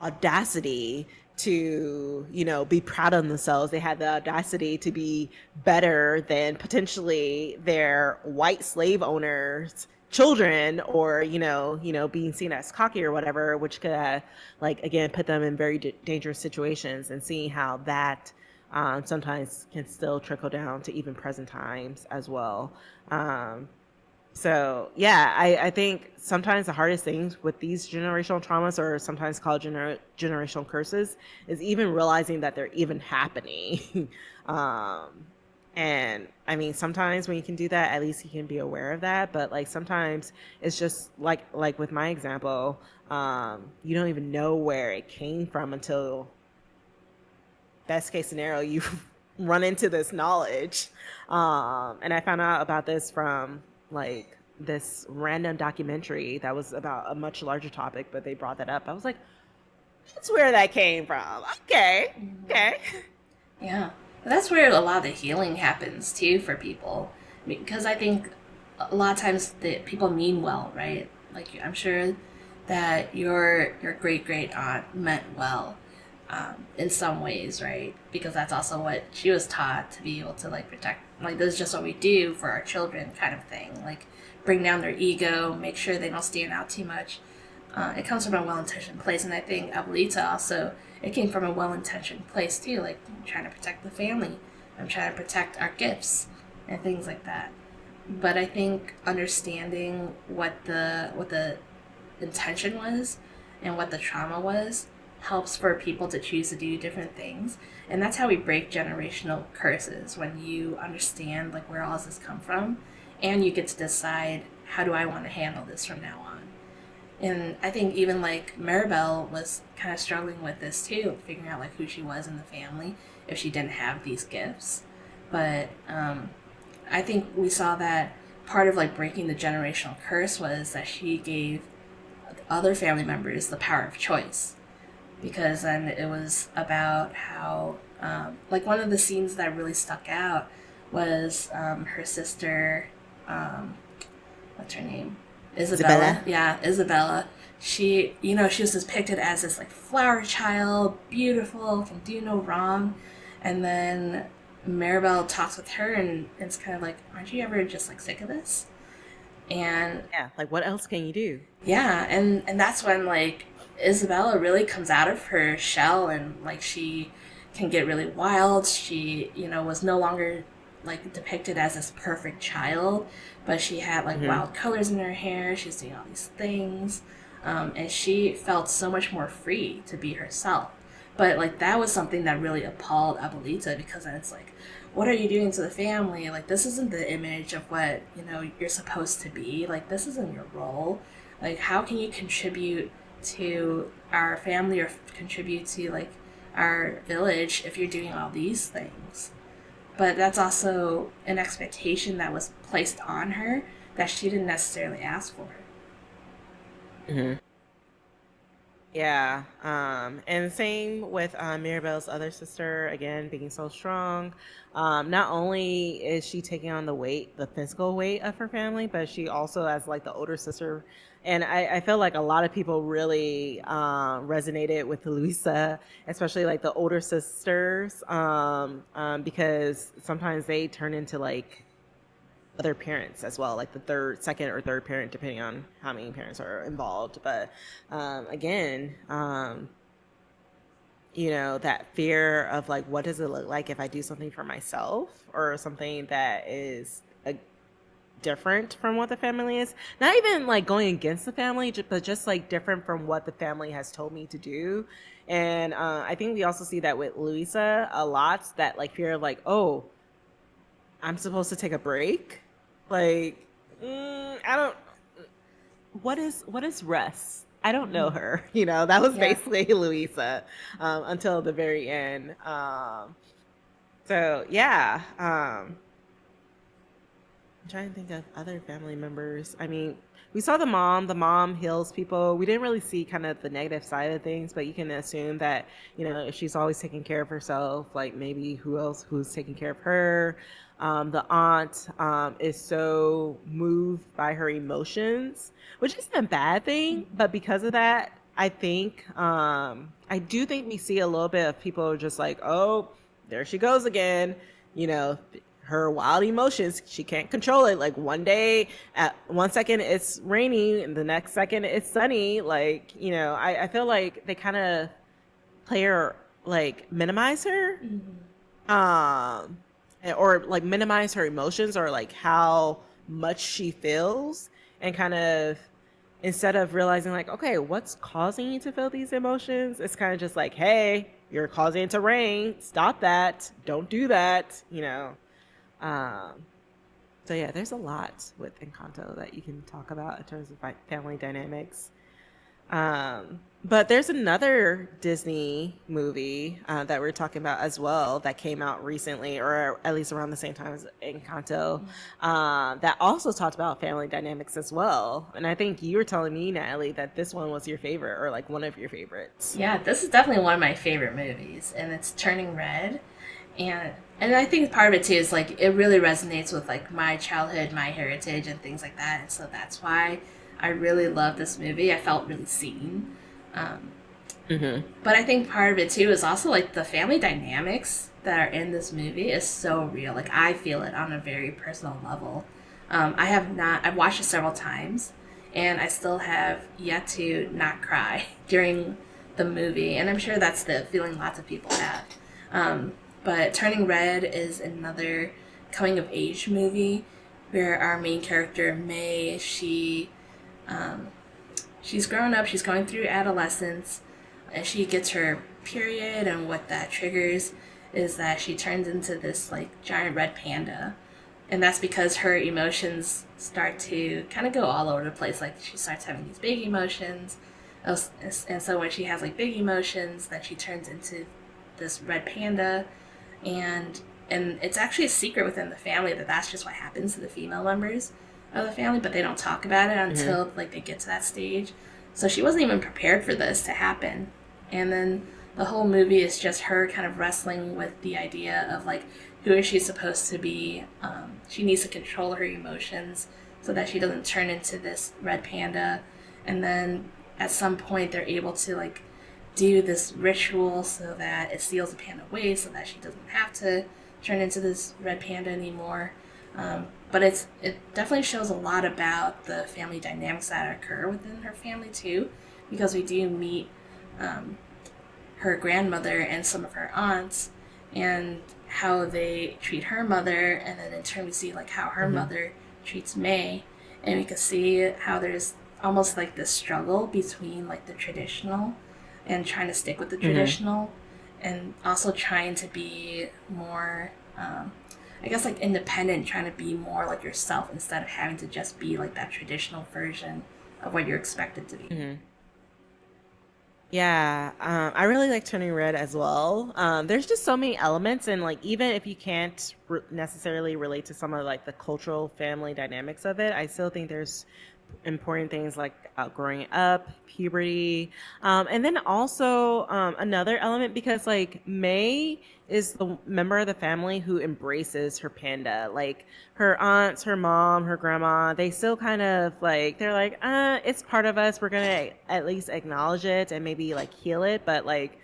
audacity to be proud of themselves. They had the audacity to be better than potentially their white slave owners children, or being seen as cocky or whatever, which could like again put them in very dangerous situations. And seeing how that sometimes can still trickle down to even present times as well. So yeah, I think sometimes the hardest things with these generational traumas, or sometimes called generational curses, is even realizing that they're even happening. And I mean, sometimes when you can do that, at least you can be aware of that. But like sometimes it's just like with my example, you don't even know where it came from until, best case scenario, you run into this knowledge. And I found out about this from like this random documentary that was about a much larger topic, but they brought that up. I was like, that's where that came from. Okay. Okay. Yeah. That's where a lot of the healing happens too for people. Because I think a lot of times the people mean well, right? Like I'm sure that your great great aunt meant well, in some ways, right? Because that's also what she was taught, to be able to like protect. Like this is just what we do for our children, kind of thing. Like bring down their ego, make sure they don't stand out too much. It comes from a well-intentioned place, and I think Abuelita also, it came from a well-intentioned place too. Like I'm trying to protect the family, I'm trying to protect our gifts and things like that. But I think understanding what the intention was and what the trauma was helps for people to choose to do different things. And that's how we break generational curses, when you understand like where all this come from, and you get to decide, how do I want to handle this from now on. And I think even like Maribel was kind of struggling with this too, figuring out like who she was in the family if she didn't have these gifts. But I think we saw that part of like breaking the generational curse was that she gave other family members the power of choice. Because then it was about how, like one of the scenes that really stuck out was her sister, what's her name? Isabella. Yeah, Isabella. She was depicted as this like flower child, beautiful, can do no wrong. And then Maribel talks with her, and it's kind of like, aren't you ever just like sick of this? And Yeah, like what else can you do? yeah, and that's when like Isabella really comes out of her shell, and like she can get really wild. She, was no longer like depicted as this perfect child, but she had like wild colors in her hair. She's doing all these things. And she felt so much more free to be herself. But like that was something that really appalled Abuelita, because then it's like, what are you doing to the family? Like this isn't the image of what you're supposed to be. Like this isn't your role. Like how can you contribute to our family or contribute to like our village if you're doing all these things? But that's also an expectation that was placed on her that she didn't necessarily ask for. Hmm. Yeah, and same with Mirabelle's other sister, again, being so strong. Not only is she taking on the weight, the physical weight of her family, but she also has like the older sister. And I feel like a lot of people really resonated with Luisa, especially like the older sisters, because sometimes they turn into like other parents as well, like the second or third parent, depending on how many parents are involved. But again, that fear of like, what does it look like if I do something for myself or something that is different from what the family is? Not even like going against the family, but just like different from what the family has told me to do. And I think we also see that with Luisa a lot, that like fear of like, oh, I'm supposed to take a break. Like, I don't. What is rest? I don't know Mm-hmm. her. That was Yeah. basically Louisa until the very end. So yeah, I'm trying to think of other family members. I mean, we saw the mom. The mom heals people. We didn't really see kind of the negative side of things, but you can assume that, if she's always taking care of herself, like maybe who's taking care of her. The aunt is so moved by her emotions, which isn't a bad thing, but because of that, I do think we see a little bit of people just like, oh, there she goes again, you know, her wild emotions. She can't control it. Like at 1 second it's rainy and the next second it's sunny. Like, I feel like they kind of play her, like minimize her, Mm-hmm. um, or like minimize her emotions or like how much she feels, and kind of instead of realizing like, okay, what's causing you to feel these emotions, it's kind of just like, hey, you're causing it to rain, stop that, don't do that, um, so yeah, there's a lot with Encanto that you can talk about in terms of family dynamics. But there's another Disney movie that we're talking about as well that came out recently, or at least around the same time as Encanto, that also talked about family dynamics as well. And I think you were telling me, Natalie, that this one was your favorite, or like one of your favorites. Yeah, this is definitely one of my favorite movies, and it's Turning Red. And I think part of it too is like it really resonates with like my childhood, my heritage, and things like that. And so that's why I really love this movie. I felt really seen. Um, Mm-hmm. but I think part of it too is also like the family dynamics that are in this movie is so real. Like I feel it on a very personal level. I've watched it several times, and I still have yet to not cry during the movie. And I'm sure that's the feeling lots of people have. But Turning Red is another coming of age movie where our main character May, um, she's grown up, she's going through adolescence, and she gets her period, and what that triggers is that she turns into this like giant red panda. And that's because her emotions start to kind of go all over the place. Like she starts having these big emotions, and so when she has like big emotions, then she turns into this red panda, and it's actually a secret within the family that that's just what happens to the female members of the family, but they don't talk about it Mm-hmm. until like they get to that stage. So she wasn't even prepared for this to happen. And then the whole movie is just her kind of wrestling with the idea of like who is she supposed to be. She needs to control her emotions so that she doesn't turn into this red panda. And then at some point they're able to like do this ritual so that it seals the panda away so that she doesn't have to turn into this red panda anymore. But it definitely shows a lot about the family dynamics that occur within her family too, because we do meet um, her grandmother and some of her aunts, and how they treat her mother, and then in turn we see like how her Mm-hmm. mother treats May, and we can see how there's almost like this struggle between like the traditional and trying to stick with the Mm-hmm. traditional, and also trying to be more, I guess, like independent, trying to be more like yourself instead of having to just be like that traditional version of what you're expected to be. Mm-hmm. Yeah, I really like Turning Red as well. There's just so many elements, and like even if you can't necessarily relate to some of like the cultural family dynamics of it, I still think there's important things like growing up, puberty, and then also another element because like May is the member of the family who embraces her panda. Like her aunts, her mom, her grandma, they still kind of like they're like, it's part of us. We're gonna at least acknowledge it and maybe like heal it, but like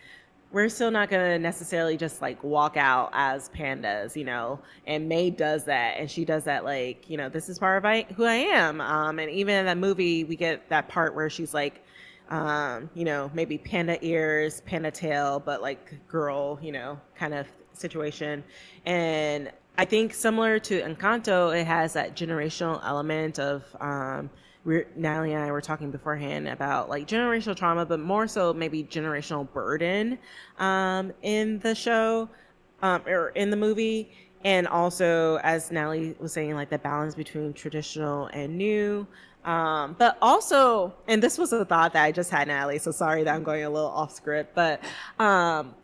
we're still not gonna necessarily just like walk out as pandas, you know. And May does that, and she does that like, you know, this is part of who I am. And even in that movie, we get that part where she's like, you know, maybe panda ears, panda tail, but like girl, you know, kind of situation. And I think similar to Encanto, it has that generational element of Natalie and I were talking beforehand about like generational trauma, but more so maybe generational burden in the show or in the movie. And also, as Natalie was saying, like the balance between traditional and new. But also, and this was a thought that I just had, Natalie, so sorry that I'm going a little off script, but um,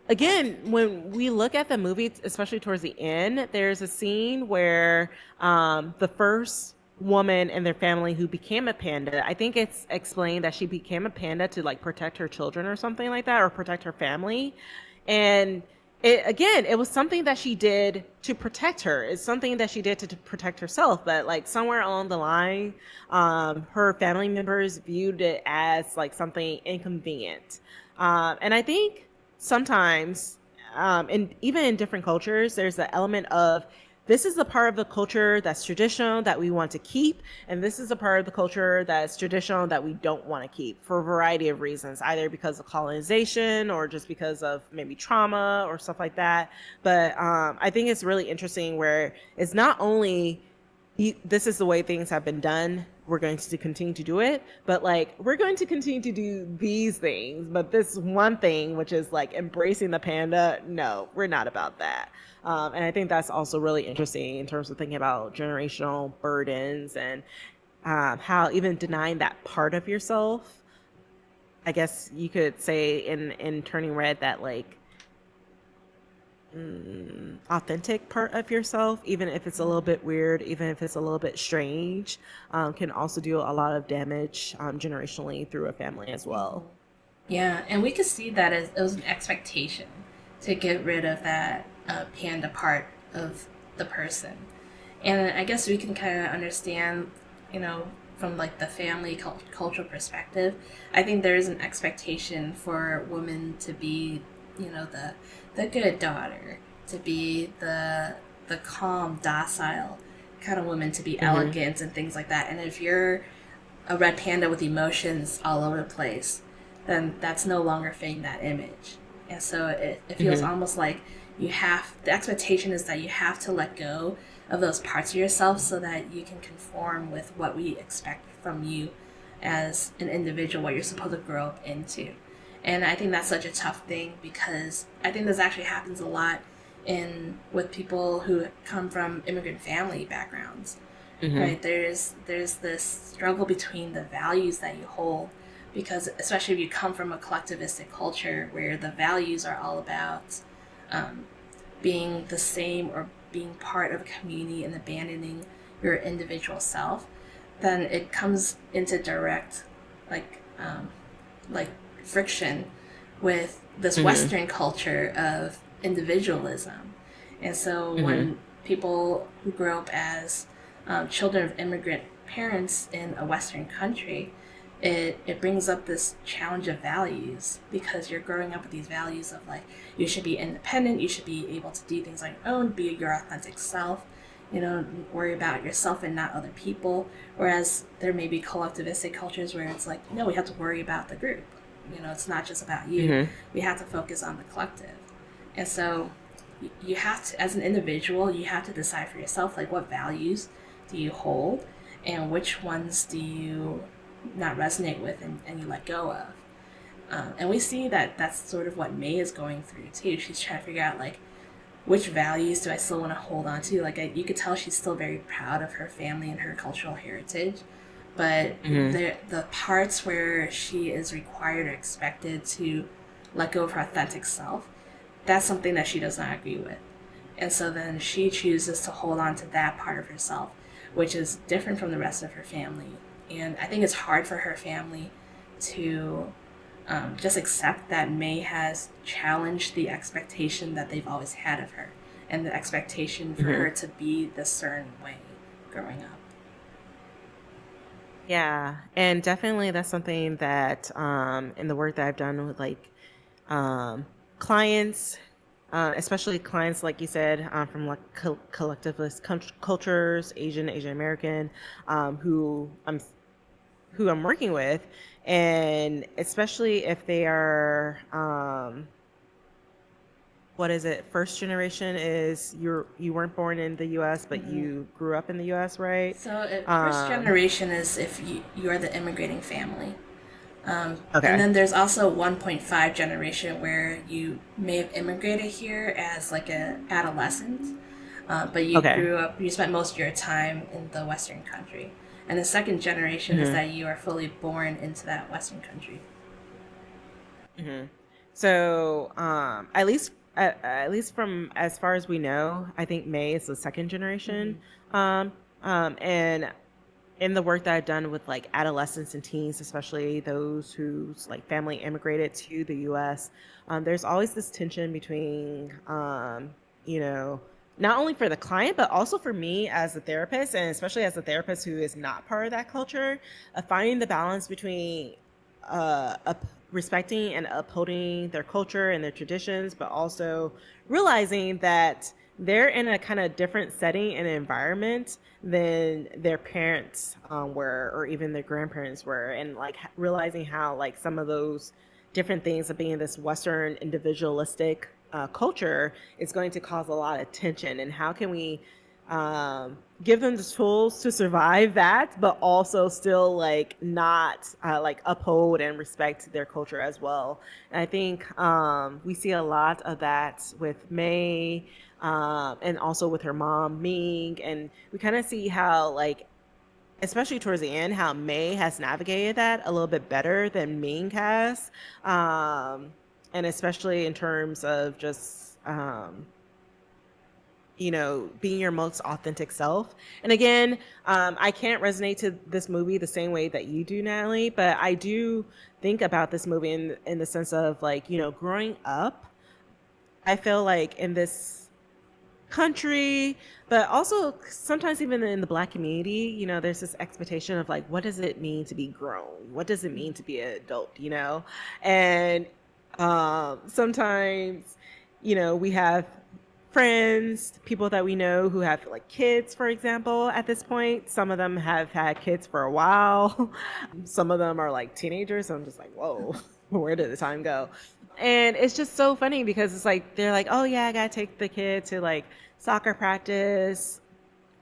again, when we look at the movie, especially towards the end, there's a scene where the first woman in their family who became a panda, I think it's explained that she became a panda to like protect her children or something like that, or protect her family. And it, again, it was something that she did to protect her. It's something that she did to protect herself. But like somewhere along the line, her family members viewed it as like something inconvenient. And I think sometimes, and even in different cultures, there's the element of this is the part of the culture that's traditional that we want to keep, and this is a part of the culture that's traditional that we don't want to keep for a variety of reasons, either because of colonization or just because of maybe trauma or stuff like that. But I think it's really interesting where it's not only this is the way things have been done, we're going to continue to do it, but like we're going to continue to do these things, but this one thing which is like embracing the panda, no, we're not about that. And I think that's also really interesting in terms of thinking about generational burdens and how even denying that part of yourself, I guess you could say in Turning Red that like authentic part of yourself, even if it's a little bit weird, even if it's a little bit strange, can also do a lot of damage generationally through a family as well. Yeah, and we could see that as it was an expectation to get rid of that panda part of the person. And I guess we can kind of understand, you know, from like the family cultural perspective. I think there is an expectation for women to be, you know, the good daughter, to be the calm, docile kind of woman, to be Mm-hmm. elegant and things like that. And if you're a red panda with emotions all over the place, then that's no longer fitting that image. And so it feels Mm-hmm. almost like the expectation is that you have to let go of those parts of yourself so that you can conform with what we expect from you as an individual, what you're supposed to grow up into. And I think that's such a tough thing because I think this actually happens a lot in with people who come from immigrant family backgrounds, Mm-hmm. right? There's this struggle between the values that you hold, because especially if you come from a collectivistic culture where the values are all about um, being the same or being part of a community and abandoning your individual self, then it comes into direct like like friction with this Mm-hmm. Western culture of individualism. And so Mm-hmm. when people who grow up as children of immigrant parents in a Western country, it brings up this challenge of values because you're growing up with these values of like you should be independent, you should be able to do things on your own, be your authentic self, you know, worry about yourself and not other people. Whereas there may be collectivistic cultures where it's like, no, we have to worry about the group. You know, it's not just about you. Mm-hmm. We have to focus on the collective. And so you have to, as an individual, you have to decide for yourself, like what values do you hold and which ones do you not resonate with and you let go of. And we see that that's sort of what May is going through too. She's trying to figure out like which values do I still want to hold on to. You could tell she's still very proud of her family and her cultural heritage, but Hmm. the parts where she is required or expected to let go of her authentic self, that's something that she does not agree with. And so then she chooses to hold on to that part of herself, which is different from the rest of her family. And I think it's hard for her family to just accept that May has challenged the expectation that they've always had of her and the expectation for Hmm. her to be this certain way growing up. Yeah, and definitely that's something that in the work that I've done with like clients, especially clients like you said from like collectivist cultures, Asian American, who I'm working with, and especially if they are what is it? First generation is you weren't born in the U.S. but Mm-hmm. you grew up in the U.S., right? First Um, generation is if you're the immigrating family. And okay, then there's also 1.5 generation where you may have immigrated here as like a adolescent, but okay. you spent most of your time in the Western country. And the second generation is Hmm. that you are fully born into that Western country. Hmm. So, at least from as far as we know, I think May is the second Mm-hmm. generation. And in the work that I've done with like adolescents and teens, especially those whose like family immigrated to the U.S., there's always this tension between, you know, not only for the client but also for me as a therapist, and especially as a therapist who is not part of that culture, finding the balance between respecting and upholding their culture and their traditions, but also realizing that they're in a kind of different setting and environment than their parents were, or even their grandparents were, and like realizing how like some of those different things of being this Western individualistic culture is going to cause a lot of tension, and how can we give them the tools to survive that, but also still like not like uphold and respect their culture as well. And I think we see a lot of that with May, and also with her mom Ming, and we kind of see how like, especially towards the end, how May has navigated that a little bit better than Ming has, um, and especially in terms of just being your most authentic self. And again, I can't resonate to this movie the same way that you do, Natalie, but I do think about this movie in the sense of like, growing up, I feel like in this country, but also sometimes even in the Black community, there's this expectation of like, what does it mean to be grown? What does it mean to be an adult? And sometimes, we have friends, people that we know who have like kids, for example, at this point. Some of them have had kids for a while. Some of them are like teenagers. So I'm just like, whoa, where did the time go? And it's just so funny because it's like they're like, oh yeah, I gotta take the kid to like soccer practice,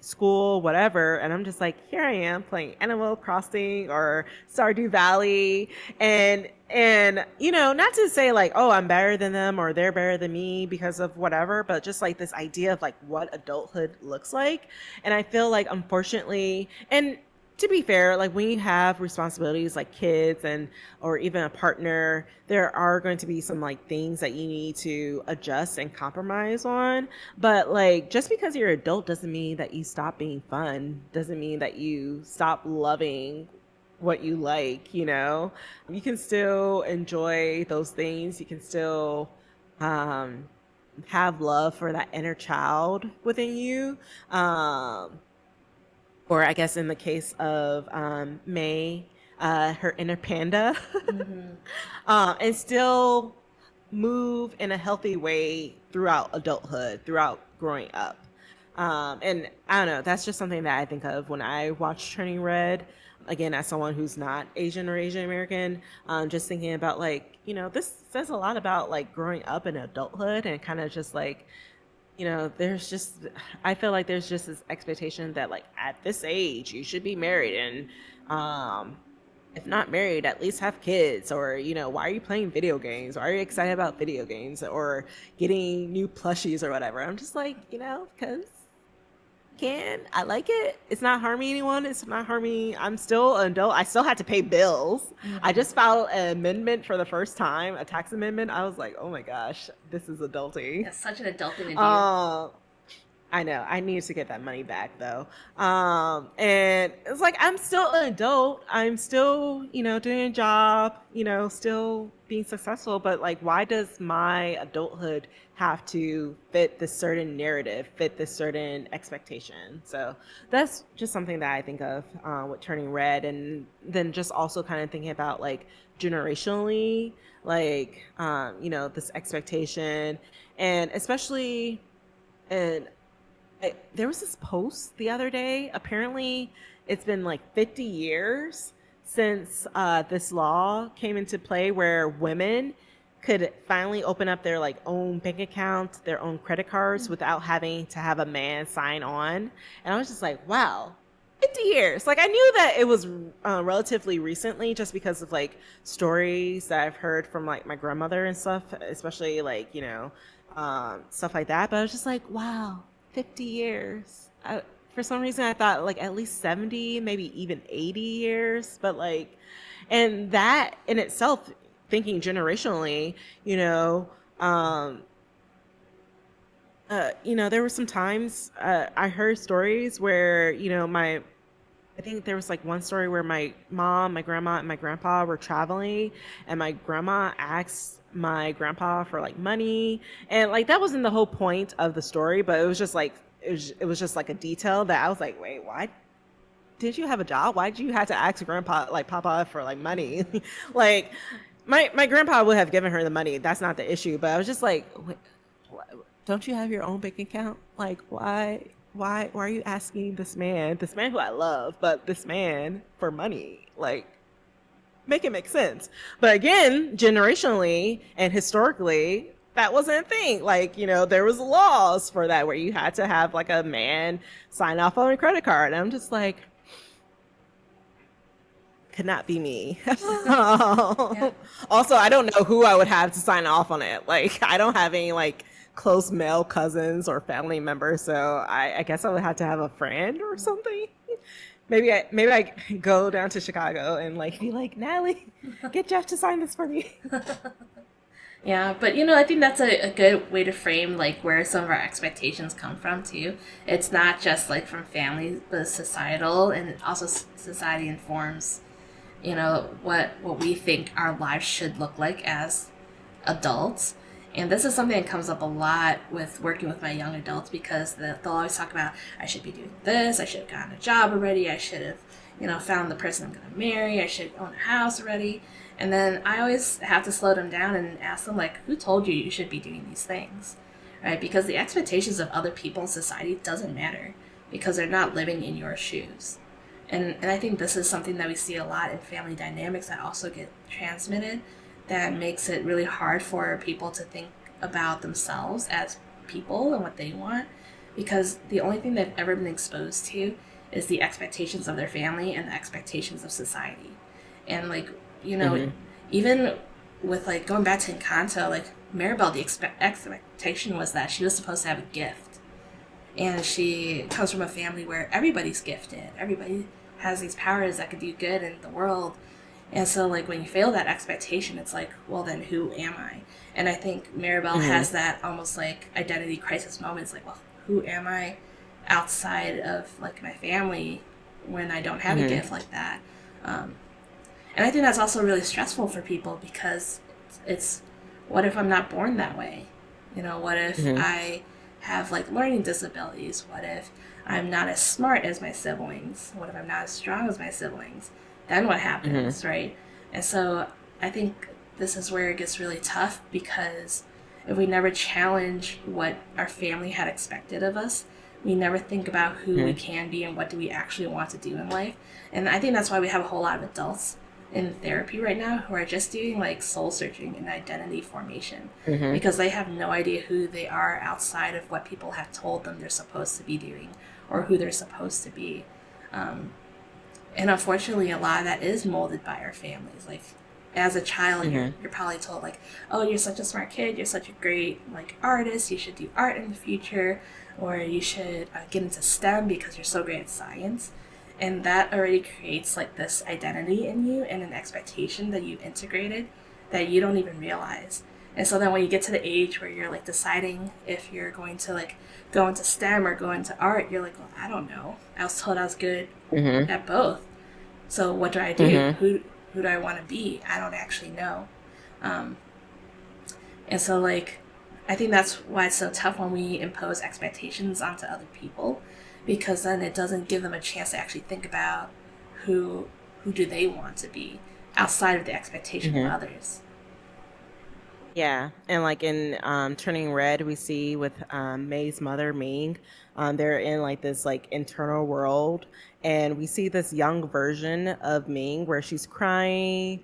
school, whatever. And I'm just like, here I am playing Animal Crossing or Stardew Valley. And not to say like, oh, I'm better than them or they're better than me because of whatever, but just like this idea of like what adulthood looks like. And I feel like unfortunately, and to be fair, like when you have responsibilities like kids and or even a partner, there are going to be some like things that you need to adjust and compromise on. But like just because you're an adult doesn't mean that you stop being fun, doesn't mean that you stop loving what you like, You can still enjoy those things. You can still um have love for that inner child within you. Or I guess in the case of May, her inner panda, Mm-hmm. and still move in a healthy way throughout adulthood, throughout growing up. And I don't know, that's just something that I think of when I watch Turning Red. Again, as someone who's not Asian or Asian American, just thinking about like, this says a lot about like growing up in adulthood and kind of just like, there's just, I feel like there's just this expectation that like at this age you should be married and if not married, at least have kids. Or, why are you playing video games? Why are you excited about video games or getting new plushies or whatever? I'm just like, because I like it. It's not harming anyone. It's not harming. I'm still an adult. I still had to pay bills. I Hmm. just filed an amendment for the first time, a tax amendment. I was like, oh my gosh, this is adulty. It's such an adult thing to do. Uh, I know. I need to get that money back though. And it's like I'm still an adult. I'm still, doing a job, still being successful, but like why does my adulthood have to fit this certain narrative, fit this certain expectation? So that's just something that I think of with Turning Red, and then just also kind of thinking about like generationally, like this expectation, and especially and there was this post the other day. Apparently, it's been like 50 years since this law came into play where women could finally open up their like own bank account, their own credit cards without having to have a man sign on. And I was just like, wow, 50 years. Like I knew that it was relatively recently just because of like stories that I've heard from like my grandmother and stuff, especially like, stuff like that. But I was just like, wow, 50 years. For some reason, I thought like at least 70, maybe even 80 years. But like, and that in itself, thinking generationally, you know, um, there were some times I heard stories where, I think there was like one story where my mom, my grandma, and my grandpa were traveling, and my grandma asked my grandpa for like money, and like that wasn't the whole point of the story, but it was just like it was just like a detail that I was like, wait, why did you have a job? Why did you have to ask grandpa like papa for like money? Like my grandpa would have given her the money. That's not the issue, but I was just like, wait, don't you have your own bank account? Like why are you asking this man who I love, but this man for money? Like make it make sense. But again, generationally and historically, that wasn't a thing. Like, there was laws for that where you had to have like a man sign off on a credit card. And I'm just like, could not be me. Yeah. Also, I don't know who I would have to sign off on it. Like, I don't have any like close male cousins or family members, so I guess I would have to have a friend or something. Maybe I go down to Chicago and like be like, Natalie, get Jeff to sign this for me. Yeah, but I think that's a good way to frame like where some of our expectations come from too. It's not just like from family, but societal, and also society informs what we think our lives should look like as adults. And this is something that comes up a lot with working with my young adults because they'll always talk about, I should be doing this, I should have gotten a job already, I should have, found the person I'm going to marry, I should own a house already. And then I always have to slow them down and ask them, like, who told you you should be doing these things? Right? Because the expectations of other people in society doesn't matter because they're not living in your shoes. And I think this is something that we see a lot in family dynamics that also get transmitted that makes it really hard for people to think about themselves as people and what they want because the only thing they've ever been exposed to is the expectations of their family and the expectations of society. And like, you know, Mm-hmm. even with like going back to Encanto, like Maribel, the expectation was that she was supposed to have a gift. And she comes from a family where everybody's gifted. Everybody has these powers that could do good in the world. And so, like, when you fail that expectation, it's like, well, then who am I? And I think Maribel Mm-hmm. has that almost like identity crisis moment. It's like, well, who am I outside of like my family when I don't have a Mm-hmm. gift like that? Um, and I think that's also really stressful for people because it's what if I'm not born that way? What if Mm-hmm. I have like learning disabilities? What if I'm not as smart as my siblings? What if I'm not as strong as my siblings? Then what Mm-hmm. happens, right? And so I think this is where it gets really tough because if we never challenge what our family had expected of us, we never think about who we can be and what do we actually want to do in life. And I think that's why we have a whole lot of adults in therapy right now who are just doing like soul searching and identity formation Mm-hmm. because they have no idea who they are outside of what people have told them they're supposed to be doing or who they're supposed to be. Um, And unfortunately, a lot of that is molded by our families. Like, as a child, Mm-hmm. you're probably told like, "Oh, you're such a smart kid. You're such a great like artist. You should do art in the future, or you should get into STEM because you're so great at science." And that already creates like this identity in you and an expectation that you've integrated that you don't even realize. And so then when you get to the age where you're like deciding if you're going to like go into STEM or go into art, you're like, well, I don't know. I was told I was good Mm-hmm. at both. So what do I do? Mm-hmm. Who do I want to be? I don't actually know. Um, and so like I think that's why it's so tough when we impose expectations onto other people, because then it doesn't give them a chance to actually think about who who do they want to be outside of the expectation of Mm-hmm. others. Yeah, and like in Turning Red, we see with May's mother Ming, they're in like this like internal world, and we see this young version of Ming where she's crying,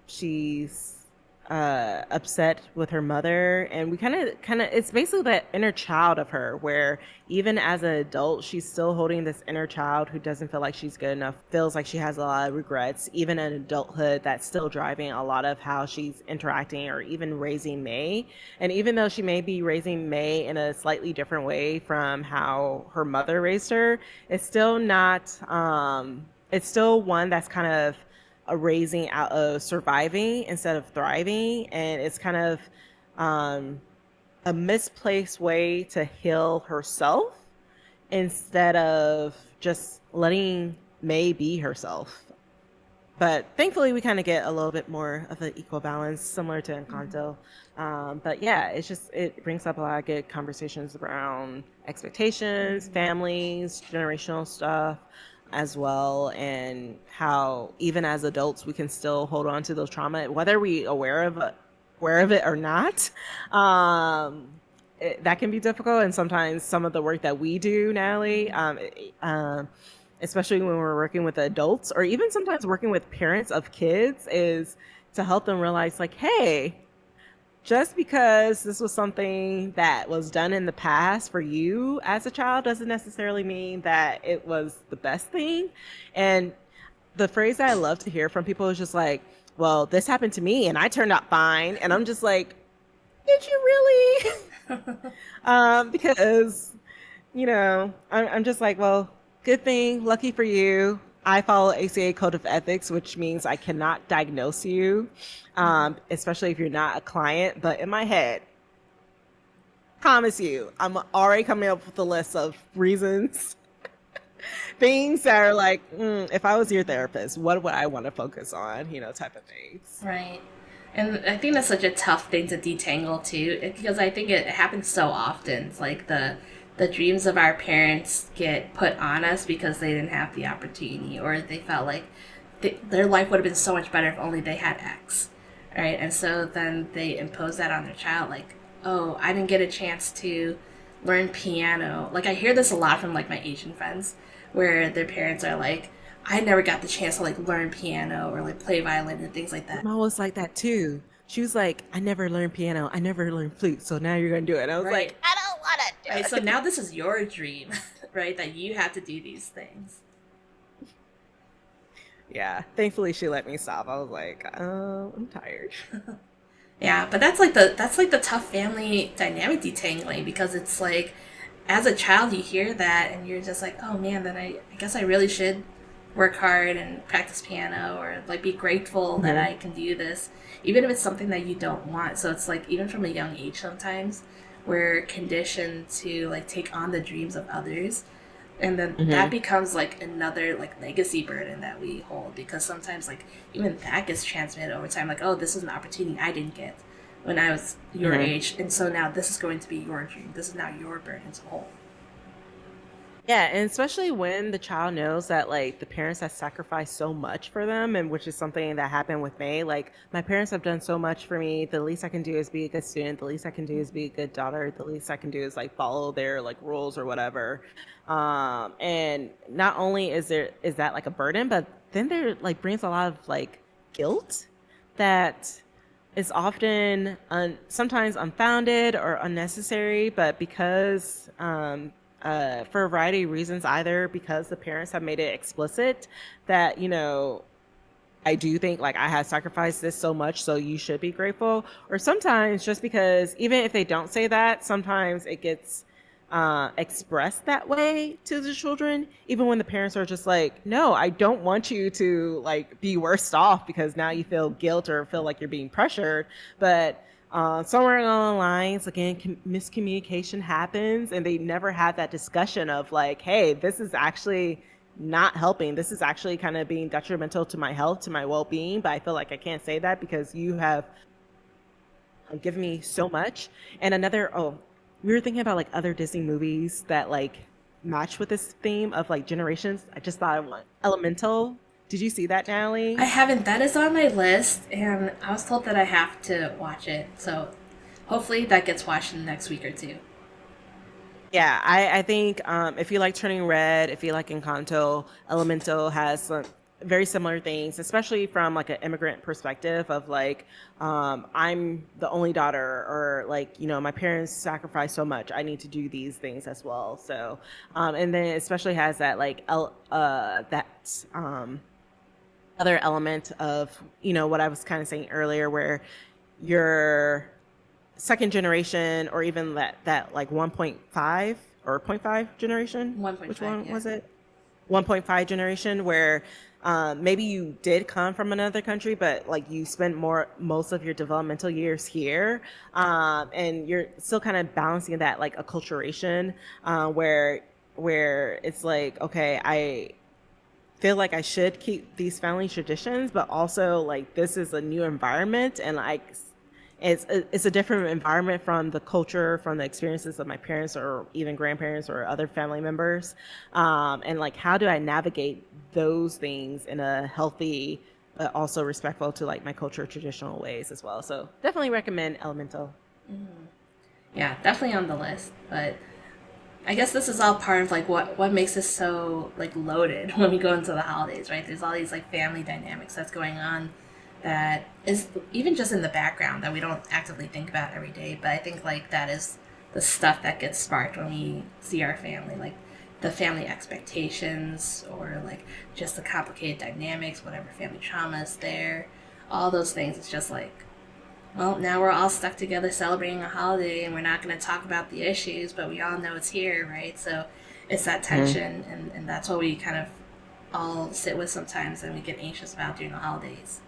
she's upset with her mother, and we kind of it's basically that inner child of her where even as an adult she's still holding this inner child who doesn't feel like she's good enough, feels like she has a lot of regrets even in adulthood, that's still driving a lot of how she's interacting or even raising May. And even though she may be raising May in a slightly different way from how her mother raised her, it's still not it's still one that's kind of a raising out of surviving instead of thriving. And it's kind of um, a misplaced way to heal herself instead of just letting May be herself. But thankfully, we kind of get a little bit more of an equal balance, similar to Encanto. But yeah, it's just, it brings up a lot of good conversations around expectations, families, generational stuff as well, and how even as adults we can still hold on to those trauma, whether we aware of it or not. That can be difficult, and sometimes some of the work that we do, Natalie, especially when we're working with adults or even sometimes working with parents of kids, is to help them realize like, hey, just because this was something that was done in the past for you as a child doesn't necessarily mean that it was the best thing. And the phrase that I love to hear from people is just like, well, this happened to me and I turned out fine. And I'm just like, did you really? Because I'm just like, well, good thing, lucky for you. I follow ACA Code of Ethics, which means I cannot diagnose you, especially if you're not a client. But in my head, promise you, I'm already coming up with a list of reasons, things that are like, if I was your therapist, what would I want to focus on, type of things. Right. And I think that's such a tough thing to detangle too, because I think it happens so often. It's like the dreams of our parents get put on us because they didn't have the opportunity, or they felt like their life would have been so much better if only they had X, right? And so then they impose that on their child, like, oh, I didn't get a chance to learn piano. Like I hear this a lot from like my Asian friends, where their parents are like, I never got the chance to like learn piano or like play violin and things like that. Mom was like that too. She was like, I never learned piano. I never learned flute. So now you're going to do it. And I was Right. like, I don't want Right. to So do it. now this is your dream, right? That you have to do these things. Yeah. Thankfully, she let me stop. I was like, oh, I'm tired. Yeah, but that's like the tough family dynamic detangling, because it's like as a child you hear that and you're just like, oh man, then I guess I really should work hard and practice piano, or like be grateful that Hmm. I can do this, even if it's something that you don't want. So it's like even from a young age sometimes we're conditioned to like take on the dreams of others, and then that Hmm. becomes like another like legacy burden that we hold, because sometimes like even that gets transmitted over time, like, oh, this is an opportunity I didn't get when I was your Hmm. age, and so now this is going to be your dream, this is now your burden to hold. Yeah, and especially when the child knows that like the parents have sacrificed so much for them, and which is something that happened with May. Like my parents have done so much for me. The least I can do is be a good student. The least I can do is be a good daughter. The least I can do is like follow their like rules or whatever. And not only is that like a burden, but then there like brings a lot of like guilt that is often sometimes unfounded or unnecessary, but because for a variety of reasons, either because the parents have made it explicit that, I do think like I have sacrificed this so much, so you should be grateful. Or sometimes just because even if they don't say that, sometimes it gets expressed that way to the children, even when the parents are just like, no, I don't want you to like be worse off because now you feel guilt or feel like you're being pressured. But somewhere along the lines, again, miscommunication happens, and they never had that discussion of like, hey, this is actually not helping. This is actually kind of being detrimental to my health, to my well being. But I feel like I can't say that because you have given me so much. And we were thinking about like other Disney movies that like match with this theme of like generations. I just thought of one. Elemental. Did you see that, I Natalie? haven't. That is on my list, and I was told that I have to watch it. So hopefully that gets watched in the next week or two. Yeah, I think if you like Turning Red, if you like Encanto, Elemental has some very similar things, especially from like an immigrant perspective of like, I'm the only daughter, or like, my parents sacrificed so much. I need to do these things as well. So, and then especially has that like, other element of, what I was kind of saying earlier, where you're second generation, or even that like 1.5 or point 0.5 generation. Which 1.5, one yeah. was it? 1.5 generation, where maybe you did come from another country, but like you spent most of your developmental years here, and you're still kind of balancing that like acculturation, where it's like, okay, I feel like I should keep these family traditions, but also like this is a new environment, and like it's a different environment from the culture, from the experiences of my parents or even grandparents or other family members, and like how do I navigate those things in a healthy but also respectful to like my culture traditional ways as well. So definitely recommend Elemental. Yeah, definitely on the list. But I guess this is all part of like what makes us so like loaded when we go into the holidays, right? There's all these like family dynamics that's going on that is even just in the background that we don't actively think about every day. But I think like that is the stuff that gets sparked when we see our family, like the family expectations or like just the complicated dynamics, whatever family trauma is there, all those things. It's just like, well, now we're all stuck together celebrating a holiday and we're not going to talk about the issues, but we all know it's here, right? So it's that tension, and that's what we kind of all sit with sometimes and we get anxious about during the holidays.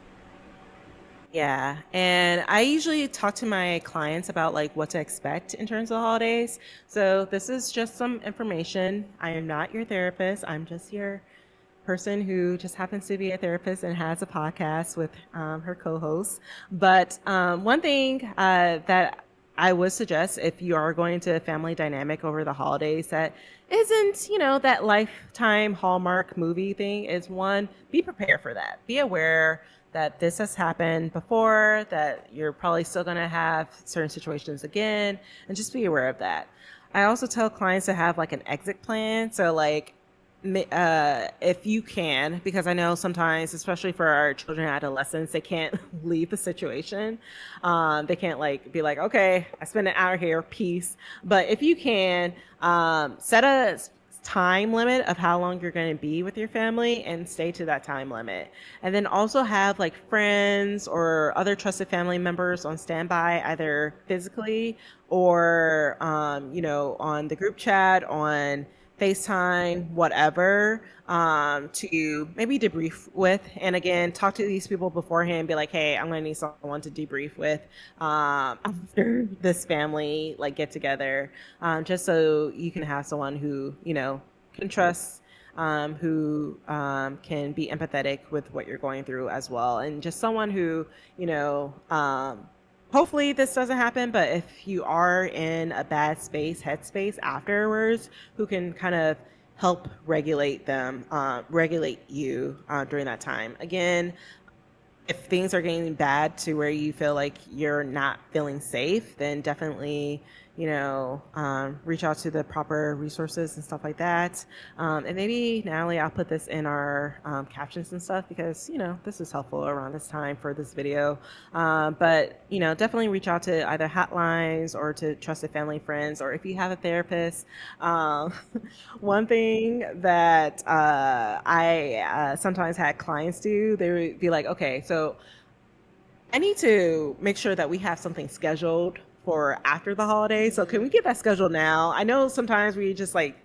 Yeah, and I usually talk to my clients about like what to expect in terms of holidays. So this is just some information. I am not your therapist. I'm just your person who just happens to be a therapist and has a podcast with her co-host. But one thing that I would suggest if you are going to a family dynamic over the holidays that isn't, that lifetime Hallmark movie thing is, one, be prepared for that. Be aware that this has happened before, that you're probably still going to have certain situations again, and just be aware of that. I also tell clients to have like an exit plan. So like if you can, because I know sometimes, especially for our children and adolescents, they can't leave the situation. They can't like be like, okay, I spent an hour here, peace. But if you can, set a time limit of how long you're going to be with your family and stay to that time limit. And then also have like friends or other trusted family members on standby, either physically or, on the group chat, on FaceTime, whatever, to maybe debrief with. And again, talk to these people beforehand, be like, hey, I'm going to need someone to debrief with after this family like get together, just so you can have someone who, can trust, who can be empathetic with what you're going through as well. And just someone who, hopefully this doesn't happen, but if you are in a bad headspace afterwards, who can kind of help regulate you during that time. Again, if things are getting bad to where you feel like you're not feeling safe, then definitely, reach out to the proper resources and stuff like that. And maybe, Natalie, I'll put this in our captions and stuff because, this is helpful around this time for this video. But, definitely reach out to either hotlines or to trusted family friends, or if you have a therapist. Um, one thing that I sometimes had clients do, they would be like, okay, so I need to make sure that we have something scheduled for after the holidays. So can we get that scheduled now? I know sometimes we just like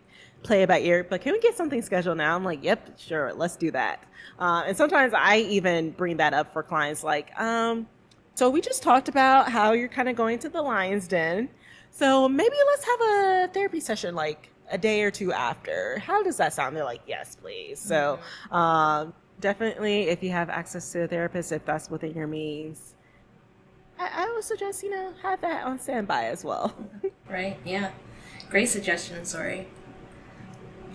play it by ear, but can we get something scheduled now? I'm like, yep, sure, let's do that. And sometimes I even bring that up for clients like, so we just talked about how you're kind of going to the Lion's Den. So maybe let's have a therapy session like a day or two after. How does that sound? They're like, yes, please. So definitely, if you have access to a therapist, if that's within your means, I would suggest, have that on standby as well. Right? Yeah. Great suggestion, Zori.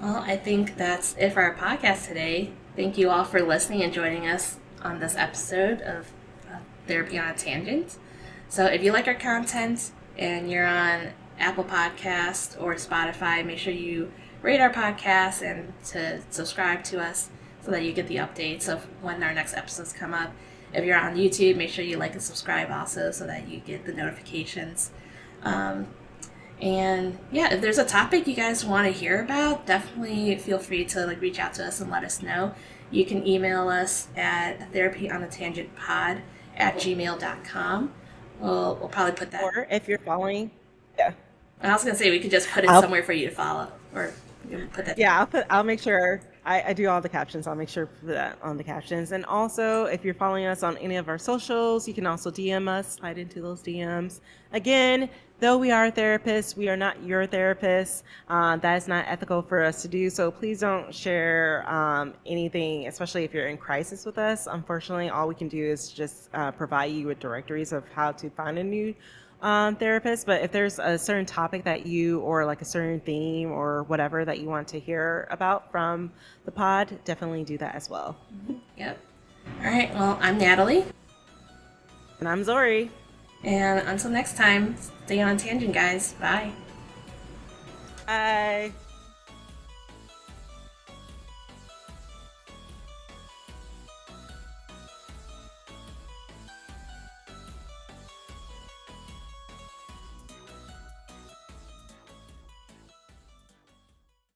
Well, I think that's it for our podcast today. Thank you all for listening and joining us on this episode of Therapy on a Tangent. So if you like our content and you're on Apple Podcast or Spotify, make sure you rate our podcast and to subscribe to us so that you get the updates of when our next episodes come up. If you're on YouTube, make sure you like and subscribe also so that you get the notifications. And yeah, if there's a topic you guys want to hear about, definitely feel free to reach out to us and let us know. You can email us at therapyonatangentpod@gmail.com. We'll probably put that. Or if you're following, yeah. I was gonna say we could just put it somewhere for you to follow, or you can put that. Yeah, I'll make sure I do all the captions. I'll make sure to put that on the captions. And also, if you're following us on any of our socials, you can also DM us, slide into those DMs. Again, though we are therapists, we are not your therapists. That is not ethical for us to do. So please don't share anything, especially if you're in crisis with us. Unfortunately, all we can do is just provide you with directories of how to find a new therapist. But if there's a certain topic that you, or like a certain theme or whatever that you want to hear about from the pod, definitely do that as well. Yep. All right. Well, I'm Natalie. And I'm Zori. And until next time, stay on tangent, guys. Bye. Bye.